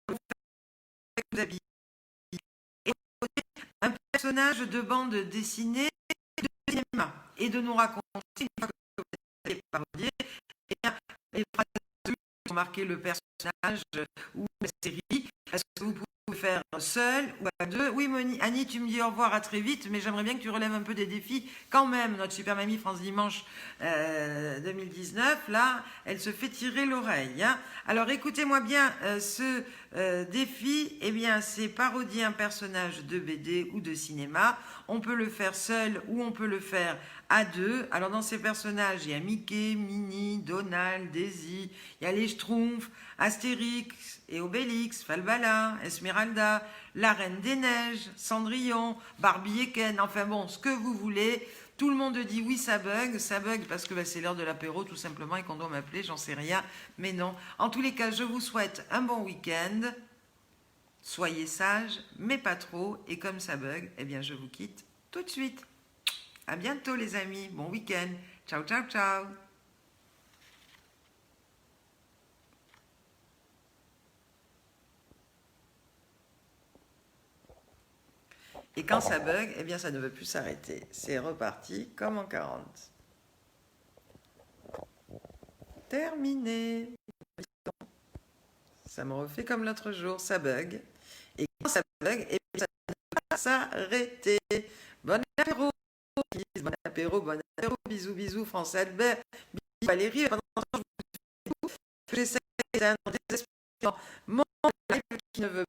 vous habiller et un personnage de bande dessinée de cinéma et de nous raconter une fois que vous avez parodié, eh bien, les phrases qui ont marqué le personnage ou la série. Est-ce que vous pouvez faire seul ou à deux? Oui, Annie, tu me dis au revoir, à très vite, mais j'aimerais bien que tu relèves un peu des défis quand même. Notre super mamie France Dimanche 2019, là, elle se fait tirer l'oreille. Hein. Alors écoutez-moi bien, ce défi, eh bien, c'est parodier un personnage de BD ou de cinéma. On peut le faire seul ou on peut le faire à deux. Alors dans ces personnages, il y a Mickey, Minnie, Donald, Daisy, il y a les Schtroumpfs, Astérix et Obélix, Falbala, Esmeralda, la Reine des Neiges, Cendrillon, Barbie et Ken, enfin bon, ce que vous voulez. Tout le monde dit oui, ça bug parce que c'est l'heure de l'apéro tout simplement et qu'on doit m'appeler, j'en sais rien, mais non. En tous les cas, je vous souhaite un bon week-end. Soyez sages, mais pas trop. Et comme ça bug, eh bien je vous quitte tout de suite. À bientôt les amis, bon week-end. Ciao, ciao, ciao. Et quand ça bug, eh bien ça ne veut plus s'arrêter. C'est reparti comme en 40. Terminé. Ça me refait comme l'autre jour, ça bug. Et quand ça bug, eh bien, ça ne peut pas s'arrêter. Bon apéro, bon apéro, bon apéro. Bisous, bisous, France Albert. Bisous, Valérie. Pendant ce temps, je vous dis que j'essaie d'un désespoir. Mon live qui ne veut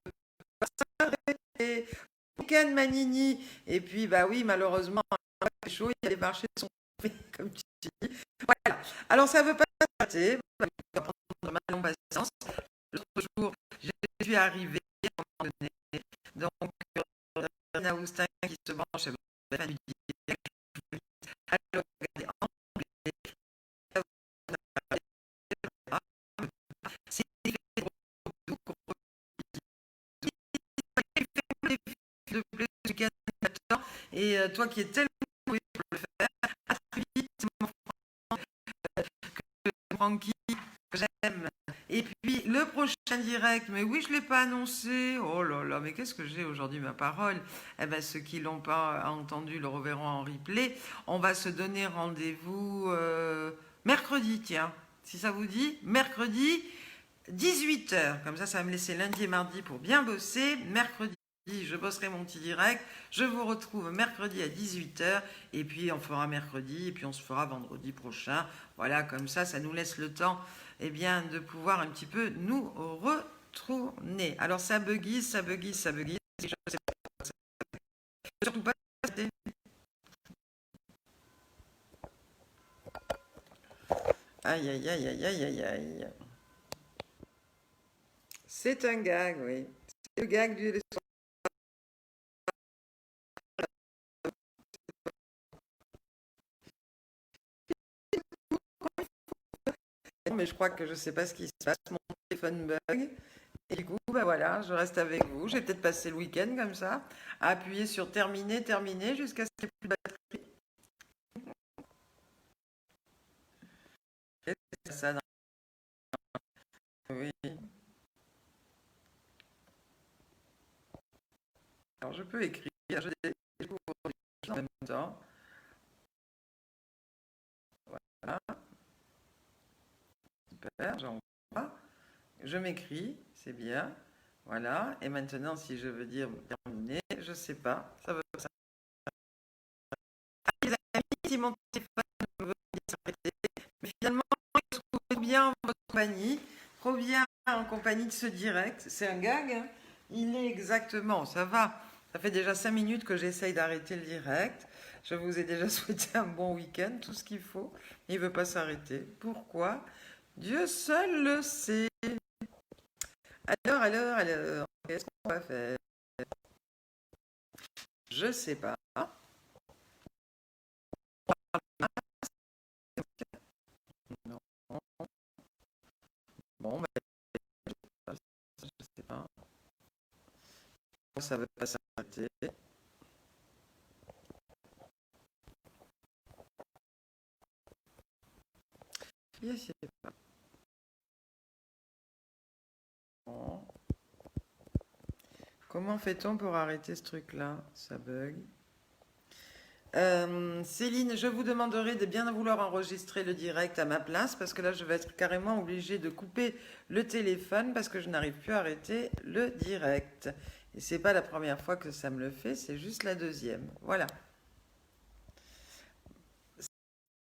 pas s'arrêter. Week-end Manini. Et puis, bah oui, malheureusement, il fait chaud, il y a les marchés sont fermés, comme tu dis. Voilà. Alors, ça ne veut pas s'arrêter. On va prendre ma longue patience. L'autre jour, je suis arrivée à un moment donné. Donc, Rina Austin qui se branche avec la fin du direct. Alors, regardez, en anglais. C'est de plus du candidat. Et toi qui es tellement doué pour le faire, assez vite, mon Francky, que j'aime. Et puis le prochain direct, mais oui, je ne l'ai pas annoncé. Oh là là, mais qu'est-ce que j'ai aujourd'hui, ma parole? Eh bien, ceux qui ne l'ont pas entendu le reverront en replay. On va se donner rendez-vous mercredi, tiens, si ça vous dit. Mercredi, 18h. Comme ça va me laisser lundi et mardi pour bien bosser. Mercredi, je bosserai mon petit direct. Je vous retrouve mercredi à 18h. Et puis, on fera mercredi. Et puis, on se fera vendredi prochain. Voilà, comme ça nous laisse le temps bien, de pouvoir un petit peu nous retourner. Alors, ça buggy, ça buggy, ça buggy. Je sais pas, surtout pas. Aïe, aïe, aïe, aïe, aïe, aïe, aïe. C'est un gag, oui. C'est le gag du mais je crois que je ne sais pas ce qui se passe. Mon téléphone bug. Et du coup, bah voilà, je reste avec vous. J'ai peut-être passé le week-end comme ça, à appuyer sur terminer, terminer, jusqu'à ce qu'il n'y ait plus de batterie. C'est ça, non. Oui. Alors, je peux écrire, je découvre en même temps. Voilà. Super, j'envoie. Je m'écris, c'est bien. Voilà. Et maintenant, si je veux dire terminer, je ne sais pas. Ça veut ça. Les amis, si mon téléphone veut s'arrêter, mais finalement, je trouve bien votre compagnie, trop bien en compagnie de ce direct. C'est un gag, hein. Il est exactement, ça va. Ça fait déjà 5 minutes que j'essaye d'arrêter le direct. Je vous ai déjà souhaité un bon week-end, tout ce qu'il faut. Il ne veut pas s'arrêter. Pourquoi? Dieu seul le sait. Alors, qu'est-ce qu'on va faire? Je sais pas. Non. Bon, ben, je sais pas. Ça veut pas s'arrêter. Je sais pas. Bon. Comment fait-on pour arrêter ce truc-là? Ça bug. Céline, je vous demanderai de bien vouloir enregistrer le direct à ma place parce que là, je vais être carrément obligée de couper le téléphone parce que je n'arrive plus à arrêter le direct. Et c'est pas la première fois que ça me le fait, c'est juste la deuxième. Voilà.